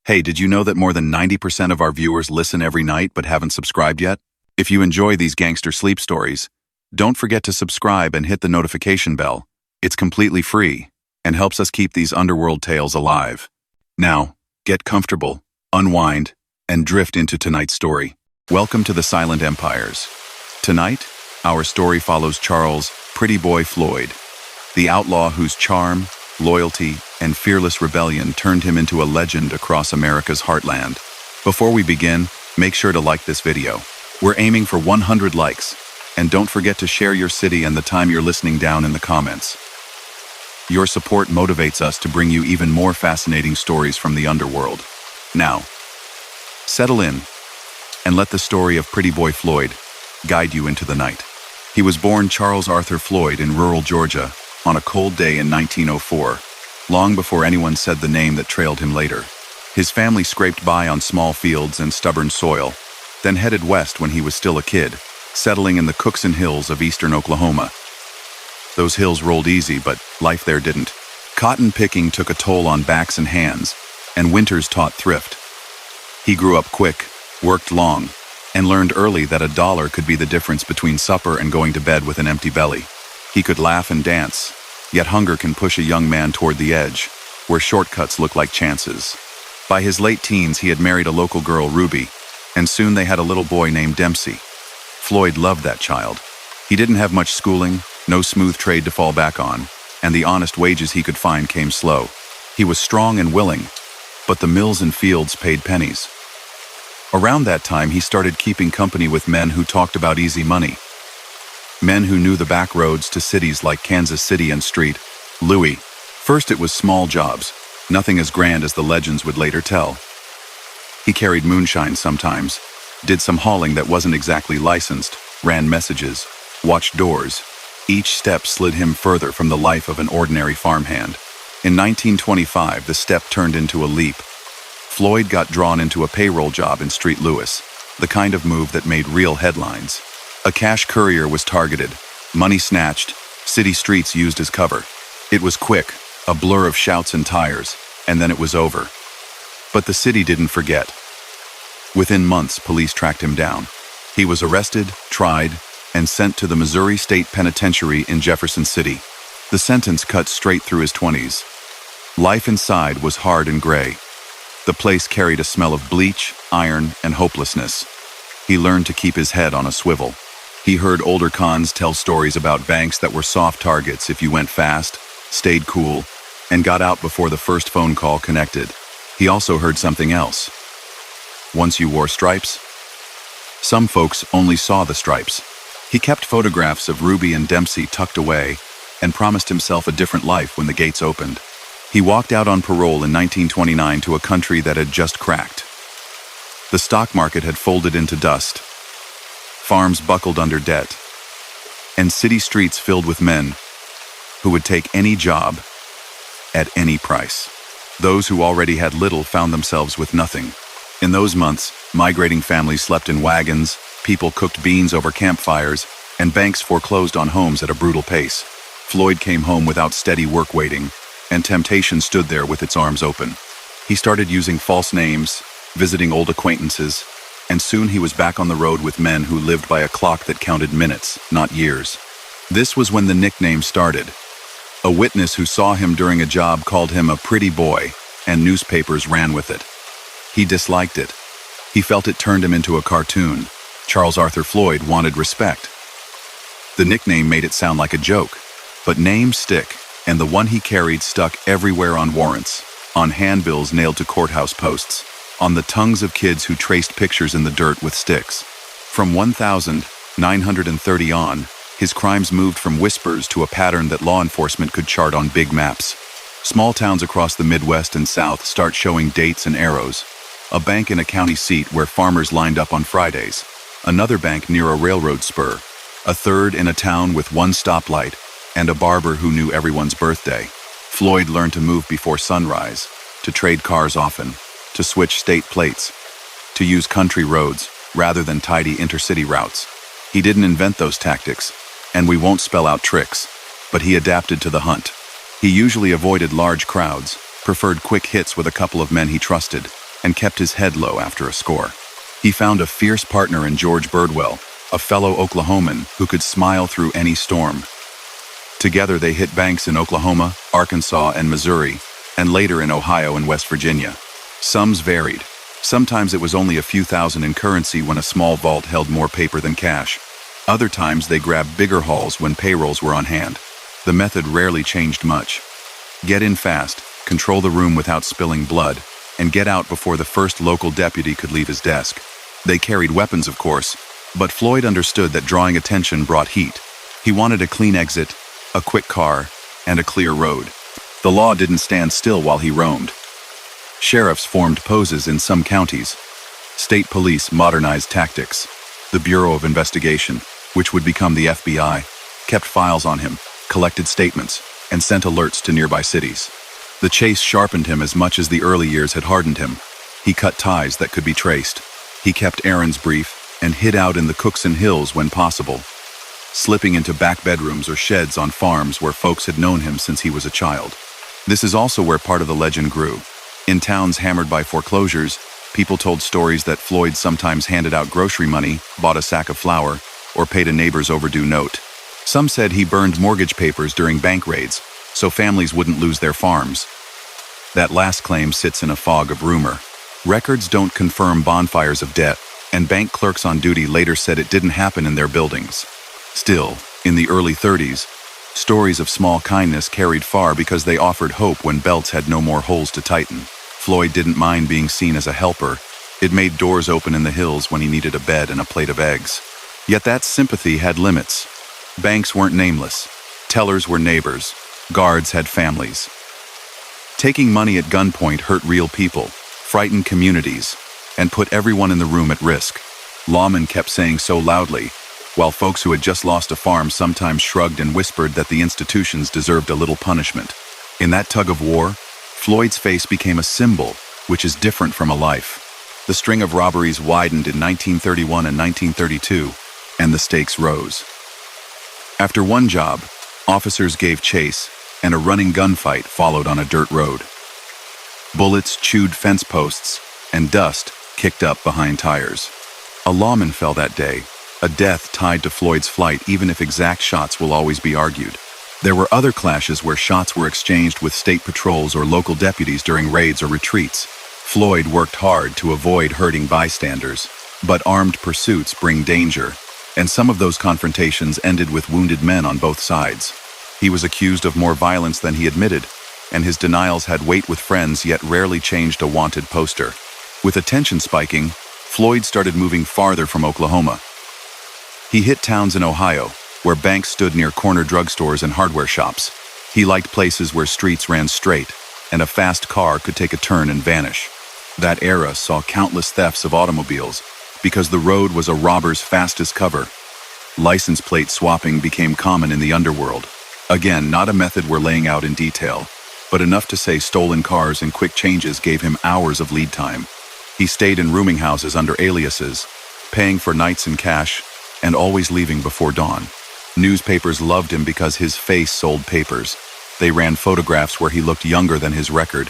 Hey, did you know that more than 90% of our viewers listen every night but haven't subscribed yet? If you enjoy these gangster sleep stories, don't forget to subscribe and hit the notification bell. It's completely free and helps us keep these underworld tales alive. Now, get comfortable, unwind, and drift into tonight's story. Welcome to the Silent Empires. Tonight, our story follows Charles "Pretty Boy" Floyd, the outlaw whose charm, loyalty, and fearless rebellion turned him into a legend across America's heartland. Before we begin, make sure to like this video. We're aiming for 100 likes, and don't forget to share your city and the time you're listening down in the comments. Your support motivates us to bring you even more fascinating stories from the underworld. Now, settle in, and let the story of Pretty Boy Floyd guide you into the night. He was born Charles Arthur Floyd in rural Georgia on a cold day in 1904, long before anyone said the name that trailed him later. His family scraped by on small fields and stubborn soil, then headed west when he was still a kid, settling in the Cookson Hills of eastern Oklahoma. Those hills rolled easy, but life there didn't. Cotton picking took a toll on backs and hands, and winters taught thrift. He grew up quick, worked long, and learned early that $1 could be the difference between supper and going to bed with an empty belly. He could laugh and dance, yet hunger can push a young man toward the edge, where shortcuts look like chances. By his late teens, he had married a local girl, Ruby, and soon they had a little boy named Dempsey. Floyd loved that child. He didn't have much schooling, no smooth trade to fall back on, and the honest wages he could find came slow. He was strong and willing, but the mills and fields paid pennies. Around that time, he started keeping company with men who talked about easy money. Men who knew the back roads to cities like Kansas City and Street, Louis. First it was small jobs, nothing as grand as the legends would later tell. He carried moonshine sometimes, did some hauling that wasn't exactly licensed, ran messages, watched doors. Each step slid him further from the life of an ordinary farmhand. In 1925, the step turned into a leap. Floyd got drawn into a payroll job in St. Louis, the kind of move that made real headlines. A cash courier was targeted, money snatched, city streets used as cover. It was quick, a blur of shouts and tires, and then it was over. But the city didn't forget. Within months, police tracked him down. He was arrested, tried, and sent to the Missouri State Penitentiary in Jefferson City. The sentence cut straight through his 20s. Life inside was hard and gray. The place carried a smell of bleach, iron, and hopelessness. He learned to keep his head on a swivel. He heard older cons tell stories about banks that were soft targets if you went fast, stayed cool, and got out before the first phone call connected. He also heard something else. Once you wore stripes, some folks only saw the stripes. He kept photographs of Ruby and Dempsey tucked away and promised himself a different life when the gates opened. He walked out on parole in 1929 to a country that had just cracked. The stock market had folded into dust. Farms buckled under debt, and city streets filled with men who would take any job at any price. Those who already had little found themselves with nothing. In those months, migrating families slept in wagons, people cooked beans over campfires, and banks foreclosed on homes at a brutal pace. Floyd came home without steady work waiting, and temptation stood there with its arms open. He started using false names, visiting old acquaintances, and soon he was back on the road with men who lived by a clock that counted minutes, not years. This was when the nickname started. A witness who saw him during a job called him a pretty boy, and newspapers ran with it. He disliked it. He felt it turned him into a cartoon. Charles Arthur Floyd wanted respect. The nickname made it sound like a joke, but names stick, and the one he carried stuck everywhere on warrants, on handbills nailed to courthouse posts, on the tongues of kids who traced pictures in the dirt with sticks. From 1930 on, his crimes moved from whispers to a pattern that law enforcement could chart on big maps. Small towns across the Midwest and South start showing dates and arrows. A bank in a county seat where farmers lined up on Fridays. Another bank near a railroad spur. A third in a town with one stoplight, and a barber who knew everyone's birthday. Floyd learned to move before sunrise, to trade cars often, to switch state plates, to use country roads rather than tidy intercity routes. He didn't invent those tactics, and we won't spell out tricks, but he adapted to the hunt. He usually avoided large crowds, preferred quick hits with a couple of men he trusted, and kept his head low after a score. He found a fierce partner in George Birdwell, a fellow Oklahoman who could smile through any storm. Together they hit banks in Oklahoma, Arkansas, and Missouri, and later in Ohio and West Virginia. Sums varied. Sometimes it was only a few thousand in currency when a small vault held more paper than cash. Other times they grabbed bigger hauls when payrolls were on hand. The method rarely changed much. Get in fast, control the room without spilling blood, and get out before the first local deputy could leave his desk. They carried weapons, of course, but Floyd understood that drawing attention brought heat. He wanted a clean exit, a quick car, and a clear road. The law didn't stand still while he roamed. Sheriffs formed poses in some counties. State police modernized tactics. The Bureau of Investigation, which would become the FBI, kept files on him, collected statements, and sent alerts to nearby cities. The chase sharpened him as much as the early years had hardened him. He cut ties that could be traced. He kept errands brief and hid out in the Cookson Hills when possible, slipping into back bedrooms or sheds on farms where folks had known him since he was a child. This is also where part of the legend grew. In towns hammered by foreclosures, people told stories that Floyd sometimes handed out grocery money, bought a sack of flour, or paid a neighbor's overdue note. Some said he burned mortgage papers during bank raids, so families wouldn't lose their farms. That last claim sits in a fog of rumor. Records don't confirm bonfires of debt, and bank clerks on duty later said it didn't happen in their buildings. Still, in the early 30s, stories of small kindness carried far because they offered hope when belts had no more holes to tighten. Floyd didn't mind being seen as a helper. It made doors open in the hills when he needed a bed and a plate of eggs. Yet that sympathy had limits. Banks weren't nameless. Tellers were neighbors. Guards had families. Taking money at gunpoint hurt real people, frightened communities, and put everyone in the room at risk. Lawmen kept saying so loudly, while folks who had just lost a farm sometimes shrugged and whispered that the institutions deserved a little punishment. In that tug of war, Floyd's face became a symbol, which is different from a life. The string of robberies widened in 1931 and 1932, and the stakes rose. After one job, officers gave chase, and a running gunfight followed on a dirt road. Bullets chewed fence posts, and dust kicked up behind tires. A lawman fell that day, a death tied to Floyd's flight even if exact shots will always be argued. There were other clashes where shots were exchanged with state patrols or local deputies during raids or retreats. Floyd worked hard to avoid hurting bystanders, but armed pursuits bring danger, and some of those confrontations ended with wounded men on both sides. He was accused of more violence than he admitted, and his denials had weight with friends yet rarely changed a wanted poster. With attention spiking, Floyd started moving farther from Oklahoma. He hit towns in Ohio, where banks stood near corner drugstores and hardware shops. He liked places where streets ran straight, and a fast car could take a turn and vanish. That era saw countless thefts of automobiles, because the road was a robber's fastest cover. License plate swapping became common in the underworld. Again, not a method we're laying out in detail, but enough to say stolen cars and quick changes gave him hours of lead time. He stayed in rooming houses under aliases, paying for nights in cash, and always leaving before dawn. Newspapers loved him because his face sold papers. They ran photographs where he looked younger than his record.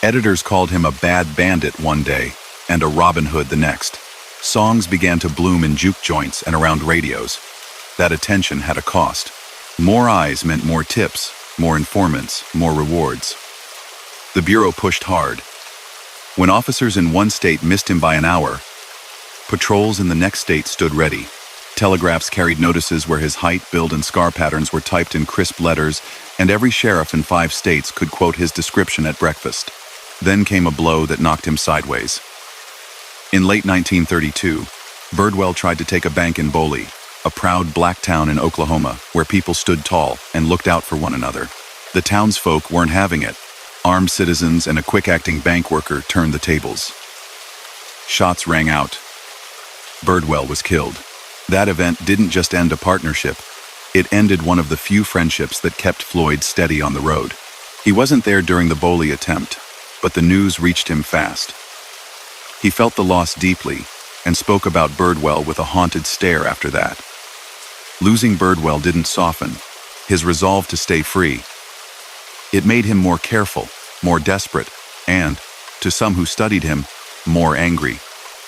Editors called him a bad bandit one day and a Robin Hood the next. Songs began to bloom in juke joints and around radios. That attention had a cost. More eyes meant more tips, more informants, more rewards. The Bureau pushed hard. When officers in one state missed him by an hour, patrols in the next state stood ready. Telegraphs carried notices where his height, build, and scar patterns were typed in crisp letters, and every sheriff in 5 states could quote his description at breakfast. Then came a blow that knocked him sideways. In late 1932, Birdwell tried to take a bank in Boley, a proud black town in Oklahoma where people stood tall and looked out for one another. The townsfolk weren't having it. Armed citizens and a quick-acting bank worker turned the tables. Shots rang out. Birdwell was killed. That event didn't just end a partnership. It ended one of the few friendships that kept Floyd steady on the road. He wasn't there during the Boley attempt, but the news reached him fast. He felt the loss deeply and spoke about Birdwell with a haunted stare after that. Losing Birdwell didn't soften his resolve to stay free. It made him more careful, more desperate, and, To some who studied him, more angry.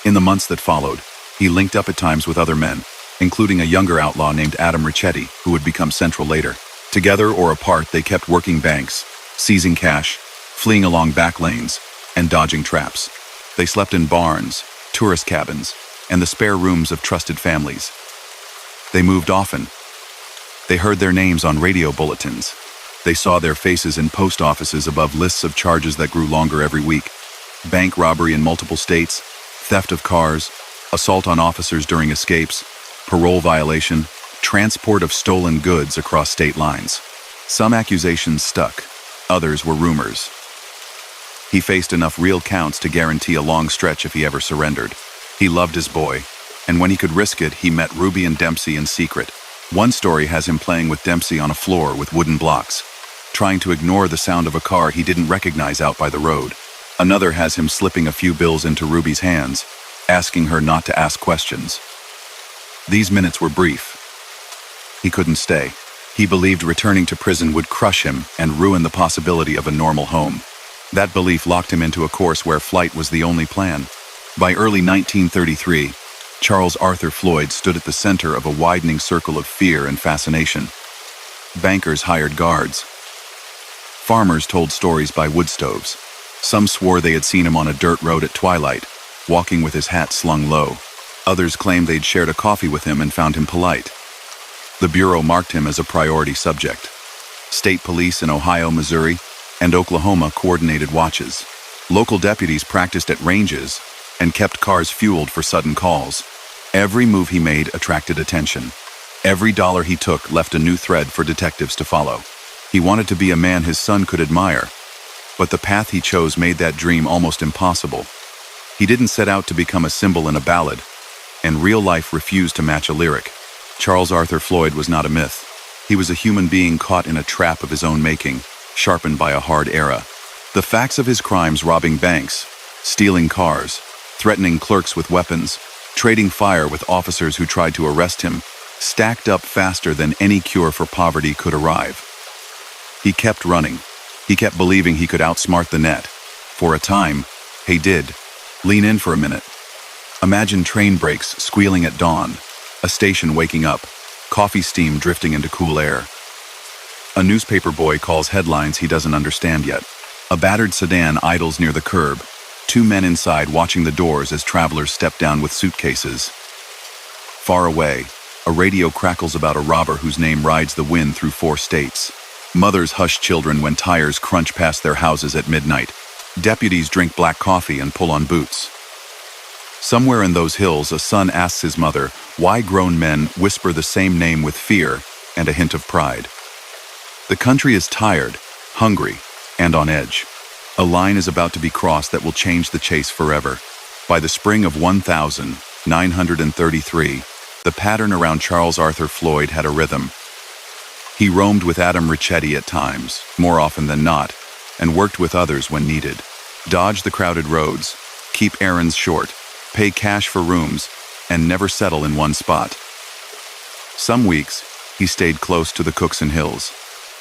In the months that followed, he linked up at times with other men, including a younger outlaw named Adam Ricchetti, who would become central later. Together or apart, they kept working banks, seizing cash, fleeing along back lanes, and dodging traps. They slept in barns, tourist cabins, and the spare rooms of trusted families. They moved often. They heard their names on radio bulletins. They saw their faces in post offices above lists of charges that grew longer every week. Bank robbery in multiple states, theft of cars, assault on officers during escapes, parole violation, transport of stolen goods across state lines. Some accusations stuck, others were rumors. He faced enough real counts to guarantee a long stretch if he ever surrendered. He loved his boy, and when he could risk it, he met Ruby and Dempsey in secret. One story has him playing with Dempsey on a floor with wooden blocks, trying to ignore the sound of a car he didn't recognize out by the road. Another has him slipping a few bills into Ruby's hands, asking her not to ask questions. These minutes were brief. He couldn't stay. He believed returning to prison would crush him and ruin the possibility of a normal home. That belief locked him into a course where flight was the only plan. By early 1933, Charles Arthur Floyd stood at the center of a widening circle of fear and fascination. Bankers hired guards. Farmers told stories by wood stoves. Some swore they had seen him on a dirt road at twilight, walking with his hat slung low. Others claimed they'd shared a coffee with him and found him polite. The Bureau marked him as a priority subject. State police in Ohio, Missouri, and Oklahoma coordinated watches. Local deputies practiced at ranges and kept cars fueled for sudden calls. Every move he made attracted attention. Every dollar he took left a new thread for detectives to follow. He wanted to be a man his son could admire, but the path he chose made that dream almost impossible. He didn't set out to become a symbol in a ballad, and real life refused to match a lyric. Charles Arthur Floyd was not a myth. He was a human being caught in a trap of his own making, sharpened by a hard era. The facts of his crimes, robbing banks, stealing cars, threatening clerks with weapons, trading fire with officers who tried to arrest him, stacked up faster than any cure for poverty could arrive. He kept running. He kept believing he could outsmart the net. For a time, he did. Lean in for a minute. Imagine train brakes squealing at dawn, a station waking up, coffee steam drifting into cool air. A newspaper boy calls headlines he doesn't understand yet. A battered sedan idles near the curb, two men inside watching the doors as travelers step down with suitcases. Far away, a radio crackles about a robber whose name rides the wind through 4 states. Mothers hush children when tires crunch past their houses at midnight. Deputies drink black coffee and pull on boots. Somewhere in those hills, a son asks his mother why grown men whisper the same name with fear and a hint of pride. The country is tired, hungry, and on edge. A line is about to be crossed that will change the chase forever. By the spring of 1933, the pattern around Charles Arthur Floyd had a rhythm. He roamed with Adam Ricchetti at times, more often than not, and worked with others when needed. Dodge the crowded roads, keep errands short, pay cash for rooms, and never settle in one spot. Some weeks, he stayed close to the Cookson Hills.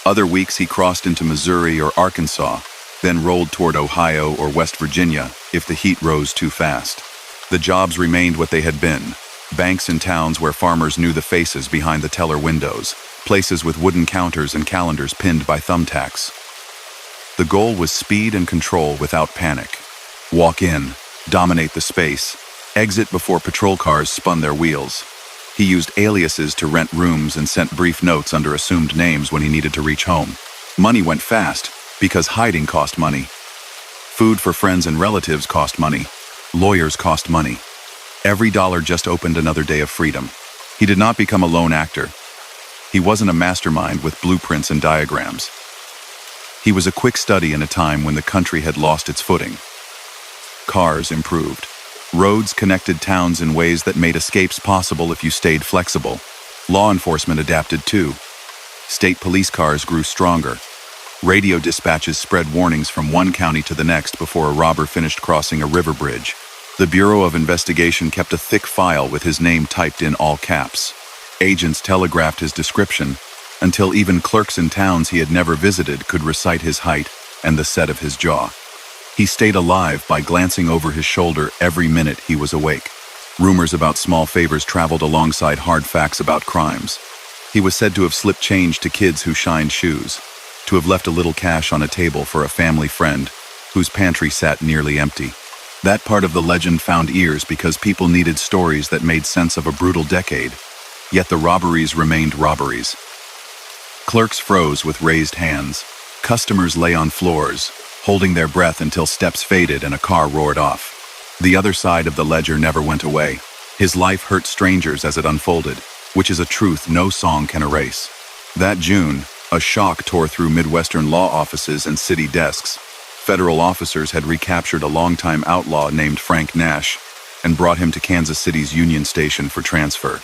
Other weeks he crossed into Missouri or Arkansas, then rolled toward Ohio or West Virginia if the heat rose too fast. The jobs remained what they had been: banks in towns where farmers knew the faces behind the teller windows, places with wooden counters and calendars pinned by thumbtacks. The goal was speed and control without panic. Walk in, dominate the space, exit before patrol cars spun their wheels. He used aliases to rent rooms and sent brief notes under assumed names when he needed to reach home. Money went fast, because hiding cost money. Food for friends and relatives cost money. Lawyers cost money. Every dollar just opened another day of freedom. He did not become a lone actor. He wasn't a mastermind with blueprints and diagrams. He was a quick study in a time when the country had lost its footing. Cars improved. Roads connected towns in ways that made escapes possible if you stayed flexible. Law enforcement adapted too. State police cars grew stronger. Radio dispatches spread warnings from one county to the next before a robber finished crossing a river bridge. The Bureau of Investigation kept a thick file with his name typed in all caps. Agents telegraphed his description until even clerks in towns he had never visited could recite his height and the set of his jaw. He stayed alive by glancing over his shoulder every minute he was awake. Rumors about small favors traveled alongside hard facts about crimes. He was said to have slipped change to kids who shined shoes, to have left a little cash on a table for a family friend whose pantry sat nearly empty. That part of the legend found ears because people needed stories that made sense of a brutal decade, yet the robberies remained robberies. Clerks froze with raised hands. Customers lay on floors, holding their breath until steps faded and a car roared off. The other side of the ledger never went away. His life hurt strangers as it unfolded, which is a truth no song can erase. That June, a shock tore through Midwestern law offices and city desks. Federal officers had recaptured a longtime outlaw named Frank Nash and brought him to Kansas City's Union Station for transfer.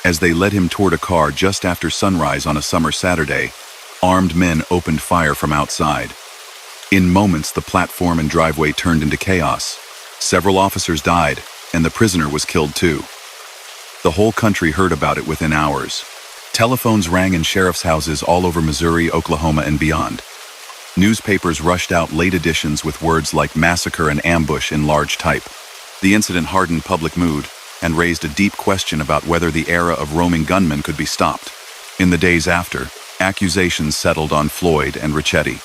As they led him toward a car just after sunrise on a summer Saturday, armed men opened fire from outside. In moments, the platform and driveway turned into chaos. Several officers died, and the prisoner was killed too. The whole country heard about it within hours. Telephones rang in sheriff's houses all over Missouri, Oklahoma, and beyond. Newspapers rushed out late editions with words like massacre and ambush in large type. The incident hardened public mood and raised a deep question about whether the era of roaming gunmen could be stopped. In the days after, accusations settled on Floyd and Ricchetti.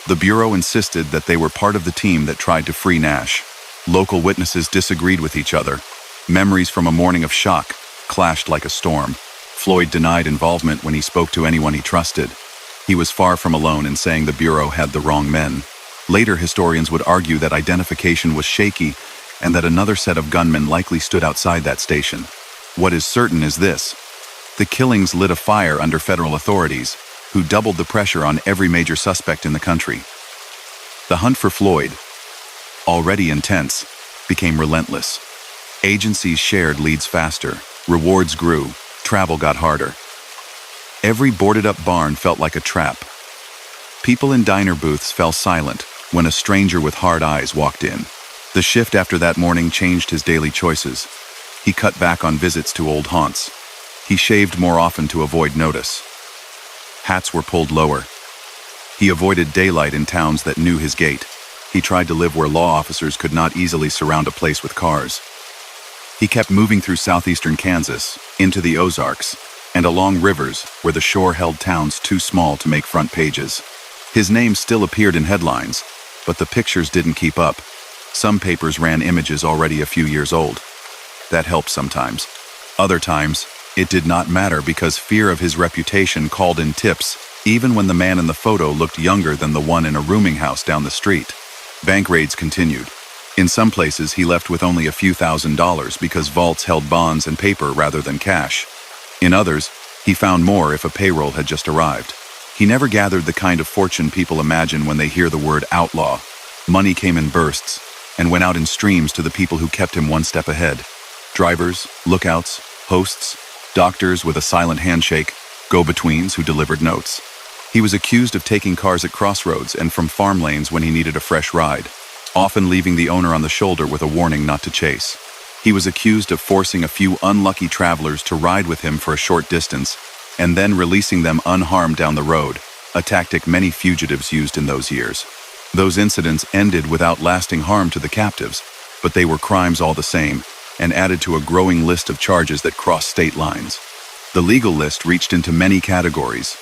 The Bureau insisted that they were part of the team that tried to free Nash. Local witnesses disagreed with each other. Memories from a morning of shock clashed like a storm. Floyd denied involvement when he spoke to anyone he trusted. He was far from alone in saying the Bureau had the wrong men. Later, historians would argue that identification was shaky and that another set of gunmen likely stood outside that station. What is certain is this: the killings lit a fire under federal authorities, who doubled the pressure on every major suspect in the country. The hunt for Floyd, already intense, became relentless. Agencies shared leads faster, rewards grew, travel got harder. Every boarded-up barn felt like a trap. People in diner booths fell silent when a stranger with hard eyes walked in. The shift after that morning changed his daily choices. He cut back on visits to old haunts. He shaved more often to avoid notice. Hats were pulled lower. He avoided daylight in towns that knew his gait. He tried to live where law officers could not easily surround a place with cars. He kept moving through southeastern Kansas, into the Ozarks, and along rivers where the shore held towns too small to make front pages. His name still appeared in headlines, but the pictures didn't keep up. Some papers ran images already a few years old. That helped sometimes. Other times, it did not matter because fear of his reputation called in tips, even when the man in the photo looked younger than the one in a rooming house down the street. Bank raids continued. In some places, he left with only a few $1,000s because vaults held bonds and paper rather than cash. In others, he found more if a payroll had just arrived. He never gathered the kind of fortune people imagine when they hear the word outlaw. Money came in bursts and went out in streams to the people who kept him one step ahead. Drivers, lookouts, hosts, doctors with a silent handshake, go-betweens who delivered notes. He was accused of taking cars at crossroads and from farm lanes when he needed a fresh ride, often leaving the owner on the shoulder with a warning not to chase. He was accused of forcing a few unlucky travelers to ride with him for a short distance and then releasing them unharmed down the road, a tactic many fugitives used in those years. Those incidents ended without lasting harm to the captives, but they were crimes all the same and added to a growing list of charges that crossed state lines. The legal list reached into many categories: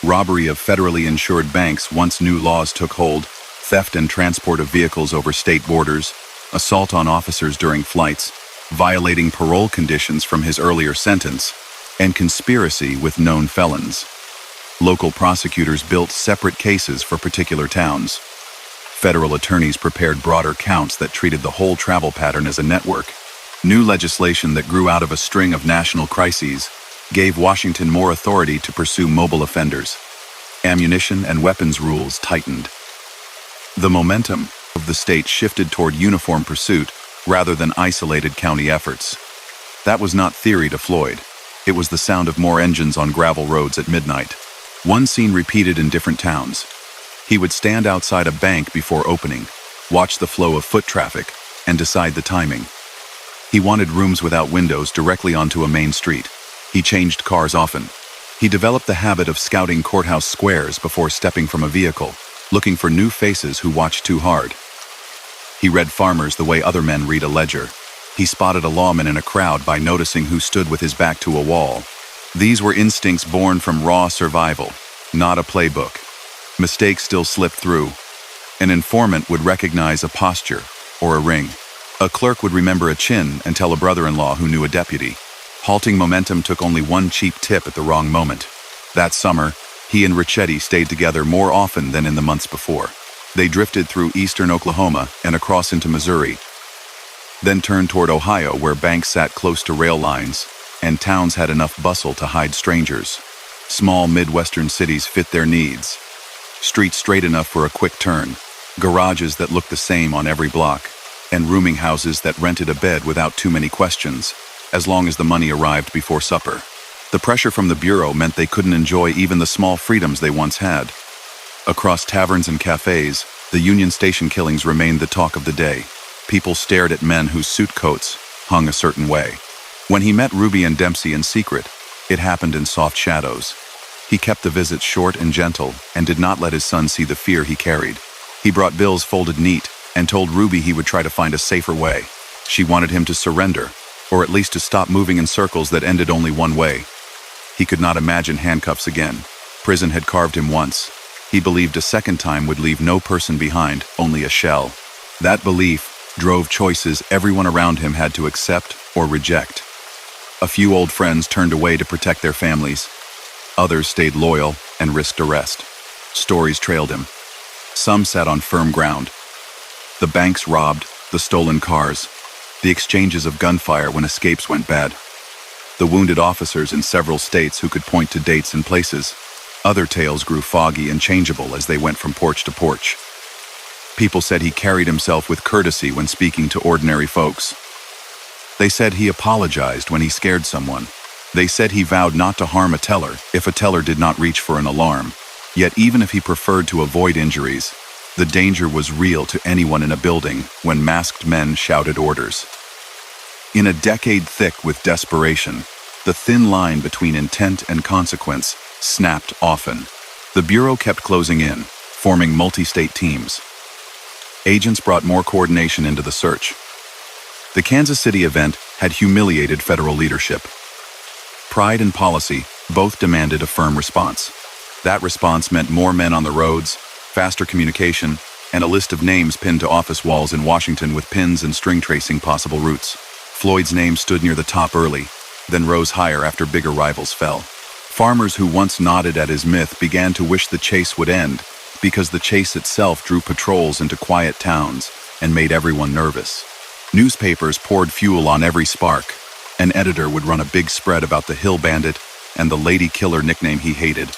robbery of federally insured banks once new laws took hold, theft and transport of vehicles over state borders, assault on officers during flights, violating parole conditions from his earlier sentence, and conspiracy with known felons. Local prosecutors built separate cases for particular towns. Federal attorneys prepared broader counts that treated the whole travel pattern as a network. New legislation that grew out of a string of national crises gave Washington more authority to pursue mobile offenders. Ammunition and weapons rules tightened. The momentum of the state shifted toward uniform pursuit rather than isolated county efforts. That was not theory to Floyd. It was the sound of more engines on gravel roads at midnight. One scene repeated in different towns. He would stand outside a bank before opening, watch the flow of foot traffic, and decide the timing. He wanted rooms without windows directly onto a main street. He changed cars often. He developed the habit of scouting courthouse squares before stepping from a vehicle, looking for new faces who watched too hard. He read farmers the way other men read a ledger. He spotted a lawman in a crowd by noticing who stood with his back to a wall. These were instincts born from raw survival, not a playbook. Mistakes still slipped through. An informant would recognize a posture or a ring. A clerk would remember a chin and tell a brother-in-law who knew a deputy. Halting momentum took only one cheap tip at the wrong moment. That summer, he and Ricchetti stayed together more often than in the months before. They drifted through eastern Oklahoma and across into Missouri, then turned toward Ohio, where banks sat close to rail lines, and towns had enough bustle to hide strangers. Small Midwestern cities fit their needs. Streets straight enough for a quick turn, garages that looked the same on every block, and rooming houses that rented a bed without too many questions, as long as the money arrived before supper. The pressure from the Bureau meant they couldn't enjoy even the small freedoms they once had. Across taverns and cafes, the Union Station killings remained the talk of the day. People stared at men whose suit coats hung a certain way. When he met Ruby and Dempsey in secret, it happened in soft shadows. He kept the visits short and gentle and did not let his son see the fear he carried. He brought bills folded neat and told Ruby he would try to find a safer way. She wanted him to surrender, or at least to stop moving in circles that ended only one way. He could not imagine handcuffs again. Prison had carved him once. He believed a second time would leave no person behind, only a shell. That belief drove choices everyone around him had to accept or reject. A few old friends turned away to protect their families. Others stayed loyal and risked arrest. Stories trailed him. Some sat on firm ground. The banks robbed, the stolen cars, the exchanges of gunfire when escapes went bad, the wounded officers in several states who could point to dates and places. Other tales grew foggy and changeable as they went from porch to porch. People said he carried himself with courtesy when speaking to ordinary folks. They said he apologized when he scared someone. They said he vowed not to harm a teller if a teller did not reach for an alarm. Yet even if he preferred to avoid injuries, the danger was real to anyone in a building when masked men shouted orders. In a decade thick with desperation, the thin line between intent and consequence snapped often. The Bureau kept closing in, forming multi-state teams. Agents brought more coordination into the search. The Kansas City event had humiliated federal leadership. Pride and policy both demanded a firm response. That response meant more men on the roads, faster communication, and a list of names pinned to office walls in Washington with pins and string tracing possible routes. Floyd's name stood near the top early, then rose higher after bigger rivals fell. Farmers who once nodded at his myth began to wish the chase would end, because the chase itself drew patrols into quiet towns and made everyone nervous. Newspapers poured fuel on every spark. An editor would run a big spread about the hill bandit and the lady killer nickname he hated.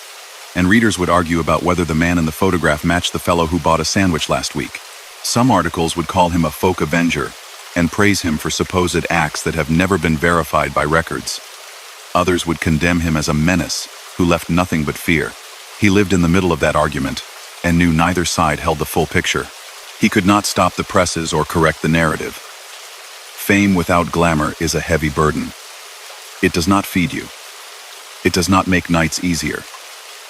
And readers would argue about whether the man in the photograph matched the fellow who bought a sandwich last week. Some articles would call him a folk avenger and praise him for supposed acts that have never been verified by records. Others would condemn him as a menace who left nothing but fear. He lived in the middle of that argument and knew neither side held the full picture. He could not stop the presses or correct the narrative. Fame without glamour is a heavy burden. It does not feed you. It does not make nights easier.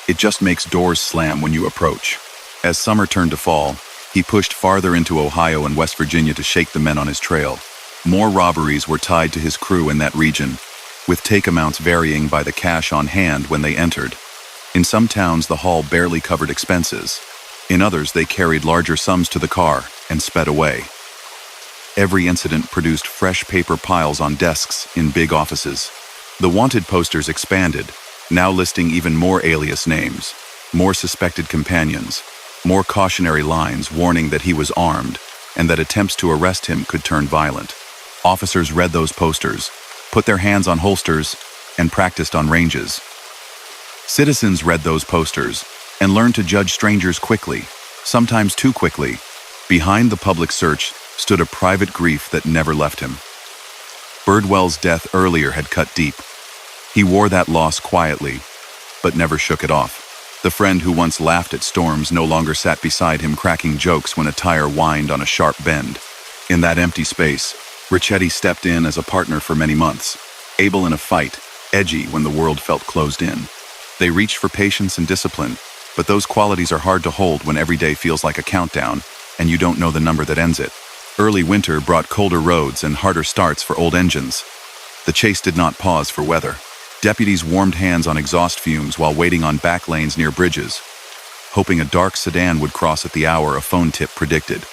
It just makes doors slam when you approach. As summer turned to fall, he pushed farther into Ohio and West Virginia to shake the men on his trail. More robberies were tied to his crew in that region, with take amounts varying by the cash on hand when they entered. In some towns, the haul barely covered expenses. In others, they carried larger sums to the car and sped away. Every incident produced fresh paper piles on desks in big offices. The wanted posters expanded, now listing even more alias names, more suspected companions, more cautionary lines warning that he was armed and that attempts to arrest him could turn violent. Officers read those posters, put their hands on holsters, and practiced on ranges. Citizens read those posters and learned to judge strangers quickly, sometimes too quickly. Behind the public search stood a private grief that never left him. Birdwell's death earlier had cut deep. He wore that loss quietly, but never shook it off. The friend who once laughed at storms no longer sat beside him cracking jokes when a tire whined on a sharp bend. In that empty space, Ricchetti stepped in as a partner for many months, able in a fight, edgy when the world felt closed in. They reached for patience and discipline, but those qualities are hard to hold when every day feels like a countdown and you don't know the number that ends it. Early winter brought colder roads and harder starts for old engines. The chase did not pause for weather. Deputies warmed hands on exhaust fumes while waiting on back lanes near bridges, hoping a dark sedan would cross at the hour a phone tip predicted.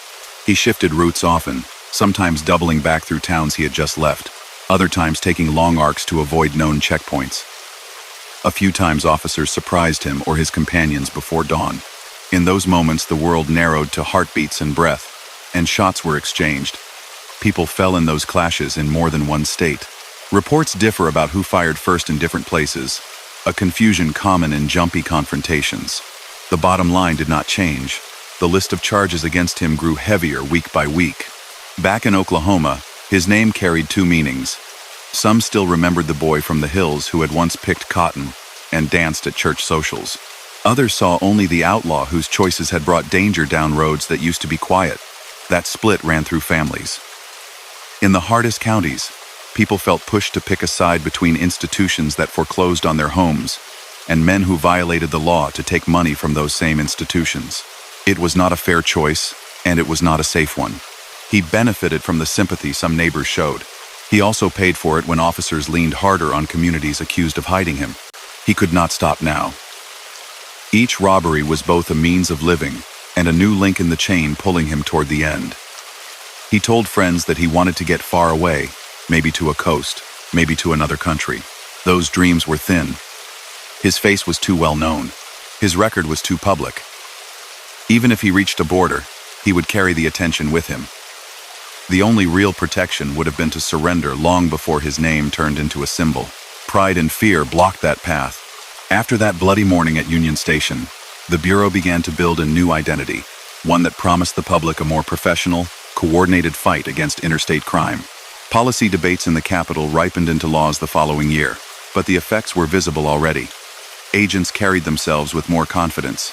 He shifted routes often, sometimes doubling back through towns he had just left, other times taking long arcs to avoid known checkpoints. A few times officers surprised him or his companions before dawn. In those moments the world narrowed to heartbeats and breath, and shots were exchanged. People fell in those clashes in more than one state. Reports differ about who fired first in different places, a confusion common in jumpy confrontations. The bottom line did not change. The list of charges against him grew heavier week by week. Back in Oklahoma, his name carried two meanings. Some still remembered the boy from the hills who had once picked cotton and danced at church socials. Others saw only the outlaw whose choices had brought danger down roads that used to be quiet. That split ran through families. In the hardest counties, people felt pushed to pick a side between institutions that foreclosed on their homes and men who violated the law to take money from those same institutions. It was not a fair choice, and it was not a safe one. He benefited from the sympathy some neighbors showed. He also paid for it when officers leaned harder on communities accused of hiding him. He could not stop now. Each robbery was both a means of living and a new link in the chain pulling him toward the end. He told friends that he wanted to get far away, maybe to a coast, maybe to another country. Those dreams were thin. His face was too well known. His record was too public. Even if he reached a border, he would carry the attention with him. The only real protection would have been to surrender long before his name turned into a symbol. Pride and fear blocked that path. After that bloody morning at Union Station, the Bureau began to build a new identity, one that promised the public a more professional, coordinated fight against interstate crime. Policy debates in the Capitol ripened into laws the following year, but the effects were visible already. Agents carried themselves with more confidence.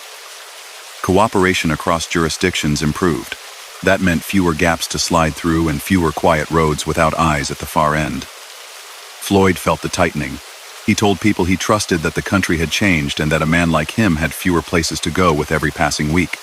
Cooperation across jurisdictions improved. That meant fewer gaps to slide through and fewer quiet roads without eyes at the far end. Floyd felt the tightening. He told people he trusted that the country had changed and that a man like him had fewer places to go with every passing week.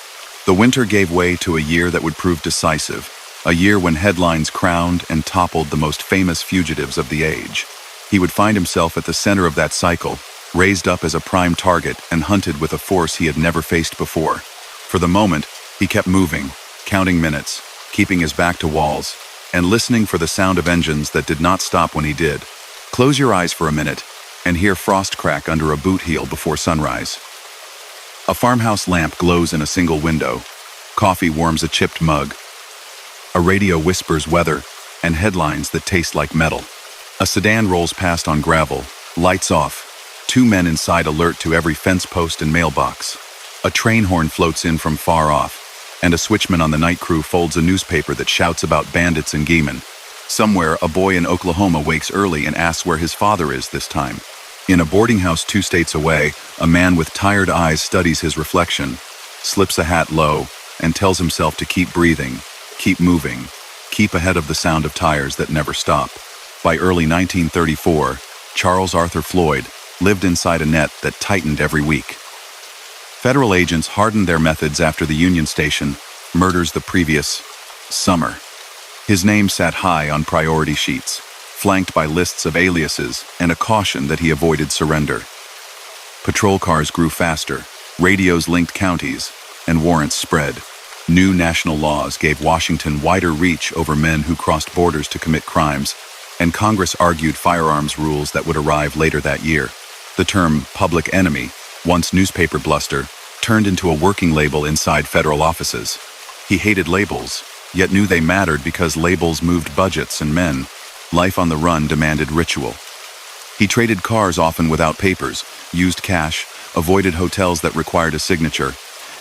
The winter gave way to a year that would prove decisive, a year when headlines crowned and toppled the most famous fugitives of the age. He would find himself at the center of that cycle, raised up as a prime target and hunted with a force he had never faced before. For the moment, he kept moving, counting minutes, keeping his back to walls, and listening for the sound of engines that did not stop when he did. Close your eyes for a minute and hear frost crack under a boot heel before sunrise. A farmhouse lamp glows in a single window. Coffee warms a chipped mug. A radio whispers weather and headlines that taste like metal. A sedan rolls past on gravel, lights off. Two men inside alert to every fence post and mailbox. A train horn floats in from far off, and a switchman on the night crew folds a newspaper that shouts about bandits and geemen. Somewhere, a boy in Oklahoma wakes early and asks where his father is this time. In a boarding house 2 states away, a man with tired eyes studies his reflection, slips a hat low, and tells himself to keep breathing, keep moving, keep ahead of the sound of tires that never stop. By early 1934, Charles Arthur Floyd lived inside a net that tightened every week. Federal agents hardened their methods after the Union Station murders the previous summer. His name sat high on priority sheets, flanked by lists of aliases and a caution that he avoided surrender. Patrol cars grew faster, radios linked counties, and warrants spread. New national laws gave Washington wider reach over men who crossed borders to commit crimes, and Congress argued firearms rules that would arrive later that year. The term public enemy, once newspaper bluster, turned into a working label inside federal offices. He hated labels, yet knew they mattered because labels moved budgets and men. Life on the run demanded ritual. He traded cars often without papers, used cash, avoided hotels that required a signature,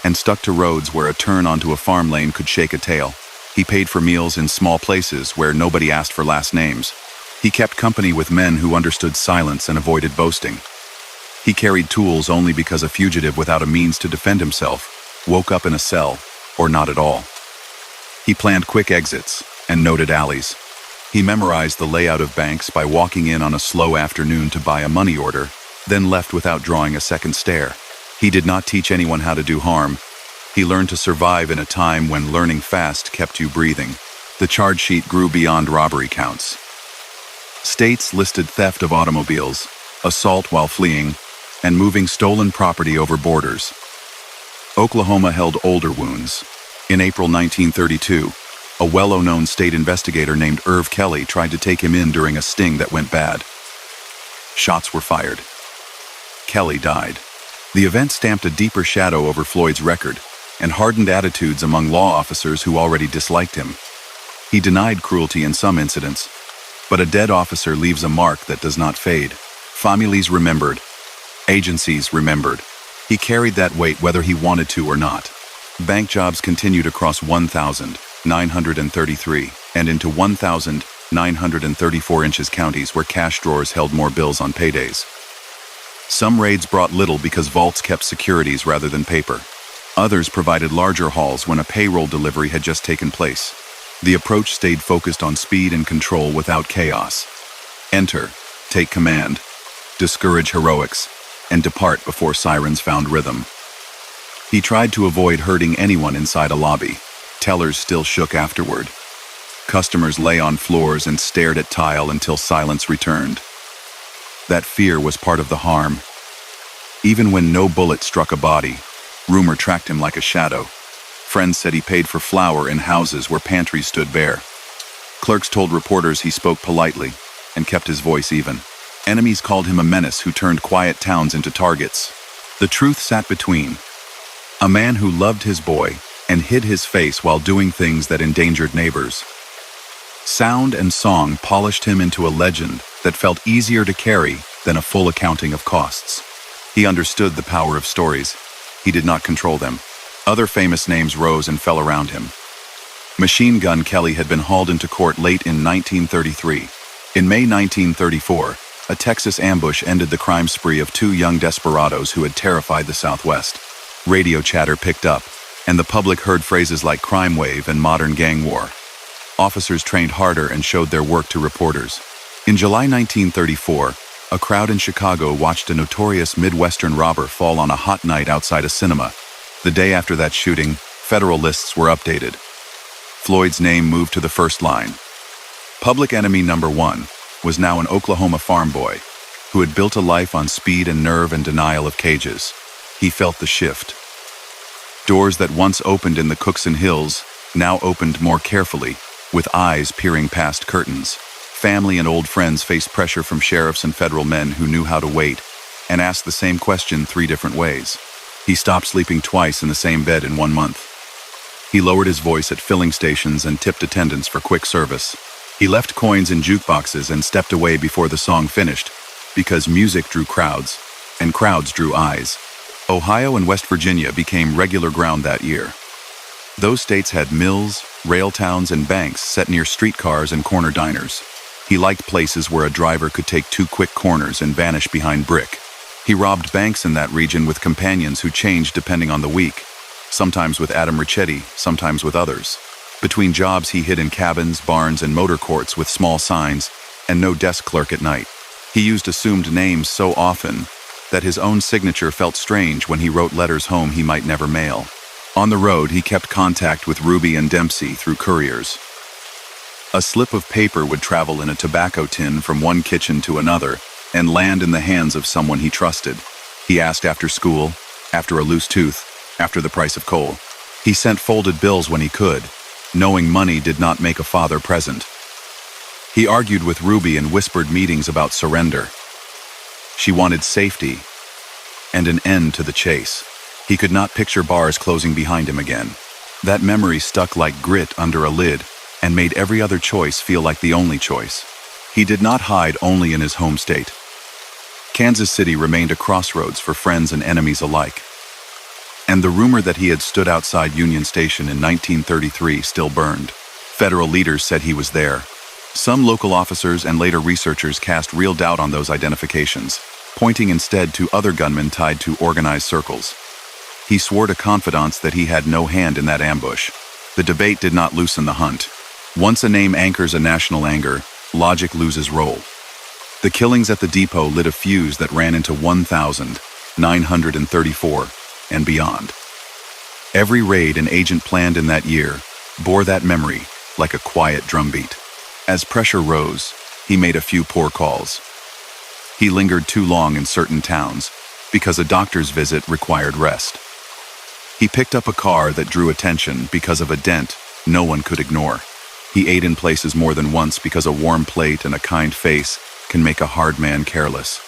and stuck to roads where a turn onto a farm lane could shake a tail. He paid for meals in small places where nobody asked for last names. He kept company with men who understood silence and avoided boasting. He carried tools only because a fugitive without a means to defend himself woke up in a cell, or not at all. He planned quick exits and noted alleys. He memorized the layout of banks by walking in on a slow afternoon to buy a money order, then left without drawing a second stare. He did not teach anyone how to do harm. He learned to survive in a time when learning fast kept you breathing. The charge sheet grew beyond robbery counts. States listed theft of automobiles, assault while fleeing, and moving stolen property over borders. Oklahoma held older wounds. In April 1932, a well-known state investigator named Irv Kelly tried to take him in during a sting that went bad. Shots were fired. Kelly died. The event stamped a deeper shadow over Floyd's record and hardened attitudes among law officers who already disliked him. He denied cruelty in some incidents, but a dead officer leaves a mark that does not fade. Families remembered. Agencies remembered. He carried that weight whether he wanted to or not. Bank jobs continued across 1,933 and into 1,934 inches counties where cash drawers held more bills on paydays. Some raids brought little because vaults kept securities rather than paper. Others provided larger hauls when a payroll delivery had just taken place. The approach stayed focused on speed and control without chaos. Enter, take command, discourage heroics, and depart before sirens found rhythm. He tried to avoid hurting anyone inside a lobby. Tellers still shook afterward. Customers lay on floors and stared at tile until silence returned. That fear was part of the harm. Even when no bullet struck a body, rumor tracked him like a shadow. Friends said he paid for flour in houses where pantries stood bare. Clerks told reporters he spoke politely and kept his voice even. Enemies called him a menace who turned quiet towns into targets. The truth sat between. A man who loved his boy and hid his face while doing things that endangered neighbors. Sound and song polished him into a legend that felt easier to carry than a full accounting of costs. He understood the power of stories. He did not control them. Other famous names rose and fell around him. Machine Gun Kelly had been hauled into court late in 1933. In May 1934, a Texas ambush ended the crime spree of two young desperados who had terrified the Southwest. Radio chatter picked up, and the public heard phrases like crime wave and modern gang war. Officers trained harder and showed their work to reporters. In July 1934, a crowd in Chicago watched a notorious Midwestern robber fall on a hot night outside a cinema. The day after that shooting, federal lists were updated. Floyd's name moved to the first line. Public enemy number one was now an Oklahoma farm boy who had built a life on speed and nerve and denial of cages. He felt the shift. Doors that once opened in the Cookson Hills now opened more carefully, with eyes peering past curtains. Family and old friends faced pressure from sheriffs and federal men who knew how to wait and asked the same question 3 different ways. He stopped sleeping twice in the same bed in 1 month. He lowered his voice at filling stations and tipped attendants for quick service. He left coins in jukeboxes and stepped away before the song finished, because music drew crowds, and crowds drew eyes. Ohio and West Virginia became regular ground that year. Those states had mills, rail towns, and banks set near streetcars and corner diners. He liked places where a driver could take 2 quick corners and vanish behind brick. He robbed banks in that region with companions who changed depending on the week, sometimes with Adam Ricchetti, sometimes with others. Between jobs, he hid in cabins, barns, and motor courts with small signs and no desk clerk at night. He used assumed names so often that his own signature felt strange when he wrote letters home he might never mail. On the road, he kept contact with Ruby and Dempsey through couriers. A slip of paper would travel in a tobacco tin from one kitchen to another and land in the hands of someone he trusted. He asked after school, after a loose tooth, after the price of coal. He sent folded bills when he could, knowing money did not make a father present. He argued with Ruby in whispered meetings about surrender. She wanted safety and an end to the chase. He could not picture bars closing behind him again. That memory stuck like grit under a lid and made every other choice feel like the only choice. He did not hide only in his home state. Kansas City remained a crossroads for friends and enemies alike. And the rumor that he had stood outside Union Station in 1933 still burned. Federal leaders said he was there. Some local officers and later researchers cast real doubt on those identifications, pointing instead to other gunmen tied to organized circles. He swore to confidants that he had no hand in that ambush. The debate did not loosen the hunt. Once a name anchors a national anger, logic loses role. The killings at the depot lit a fuse that ran into 1,934 and beyond. Every raid an agent planned in that year bore that memory, like a quiet drumbeat. As pressure rose, he made a few poor calls. He lingered too long in certain towns because a doctor's visit required rest. He picked up a car that drew attention because of a dent no one could ignore. He ate in places more than once because a warm plate and a kind face can make a hard man careless.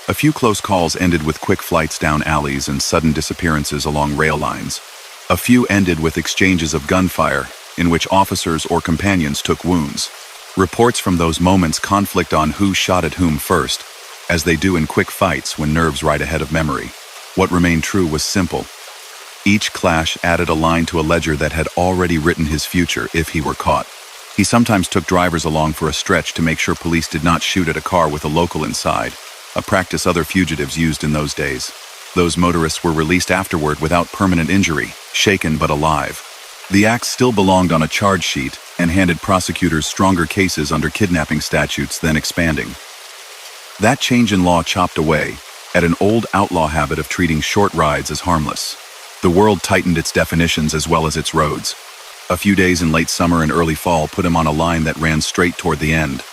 A few close calls ended with quick flights down alleys and sudden disappearances along rail lines. A few ended with exchanges of gunfire in which officers or companions took wounds. Reports from those moments conflict on who shot at whom first, as they do in quick fights when nerves ride ahead of memory. What remained true was simple. Each clash added a line to a ledger that had already written his future if he were caught. He sometimes took drivers along for a stretch to make sure police did not shoot at a car with a local inside, a practice other fugitives used in those days. Those motorists were released afterward without permanent injury, shaken but alive. The act still belonged on a charge sheet and handed prosecutors stronger cases under kidnapping statutes than expanding. That change in law chopped away at an old outlaw habit of treating short rides as harmless. The world tightened its definitions as well as its roads. A few days in late summer and early fall put him on a line that ran straight toward the end.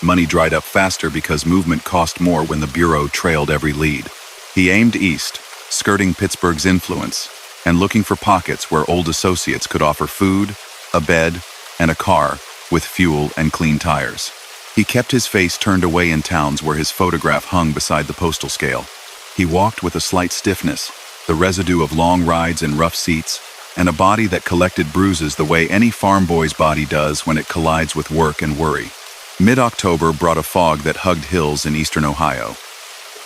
Money dried up faster because movement cost more when the Bureau trailed every lead. He aimed east, skirting Pittsburgh's influence, and looking for pockets where old associates could offer food, a bed, and a car with fuel and clean tires. He kept his face turned away in towns where his photograph hung beside the postal scale. He walked with a slight stiffness, the residue of long rides in rough seats, and a body that collected bruises the way any farm boy's body does when it collides with work and worry. Mid-October brought a fog that hugged hills in eastern Ohio.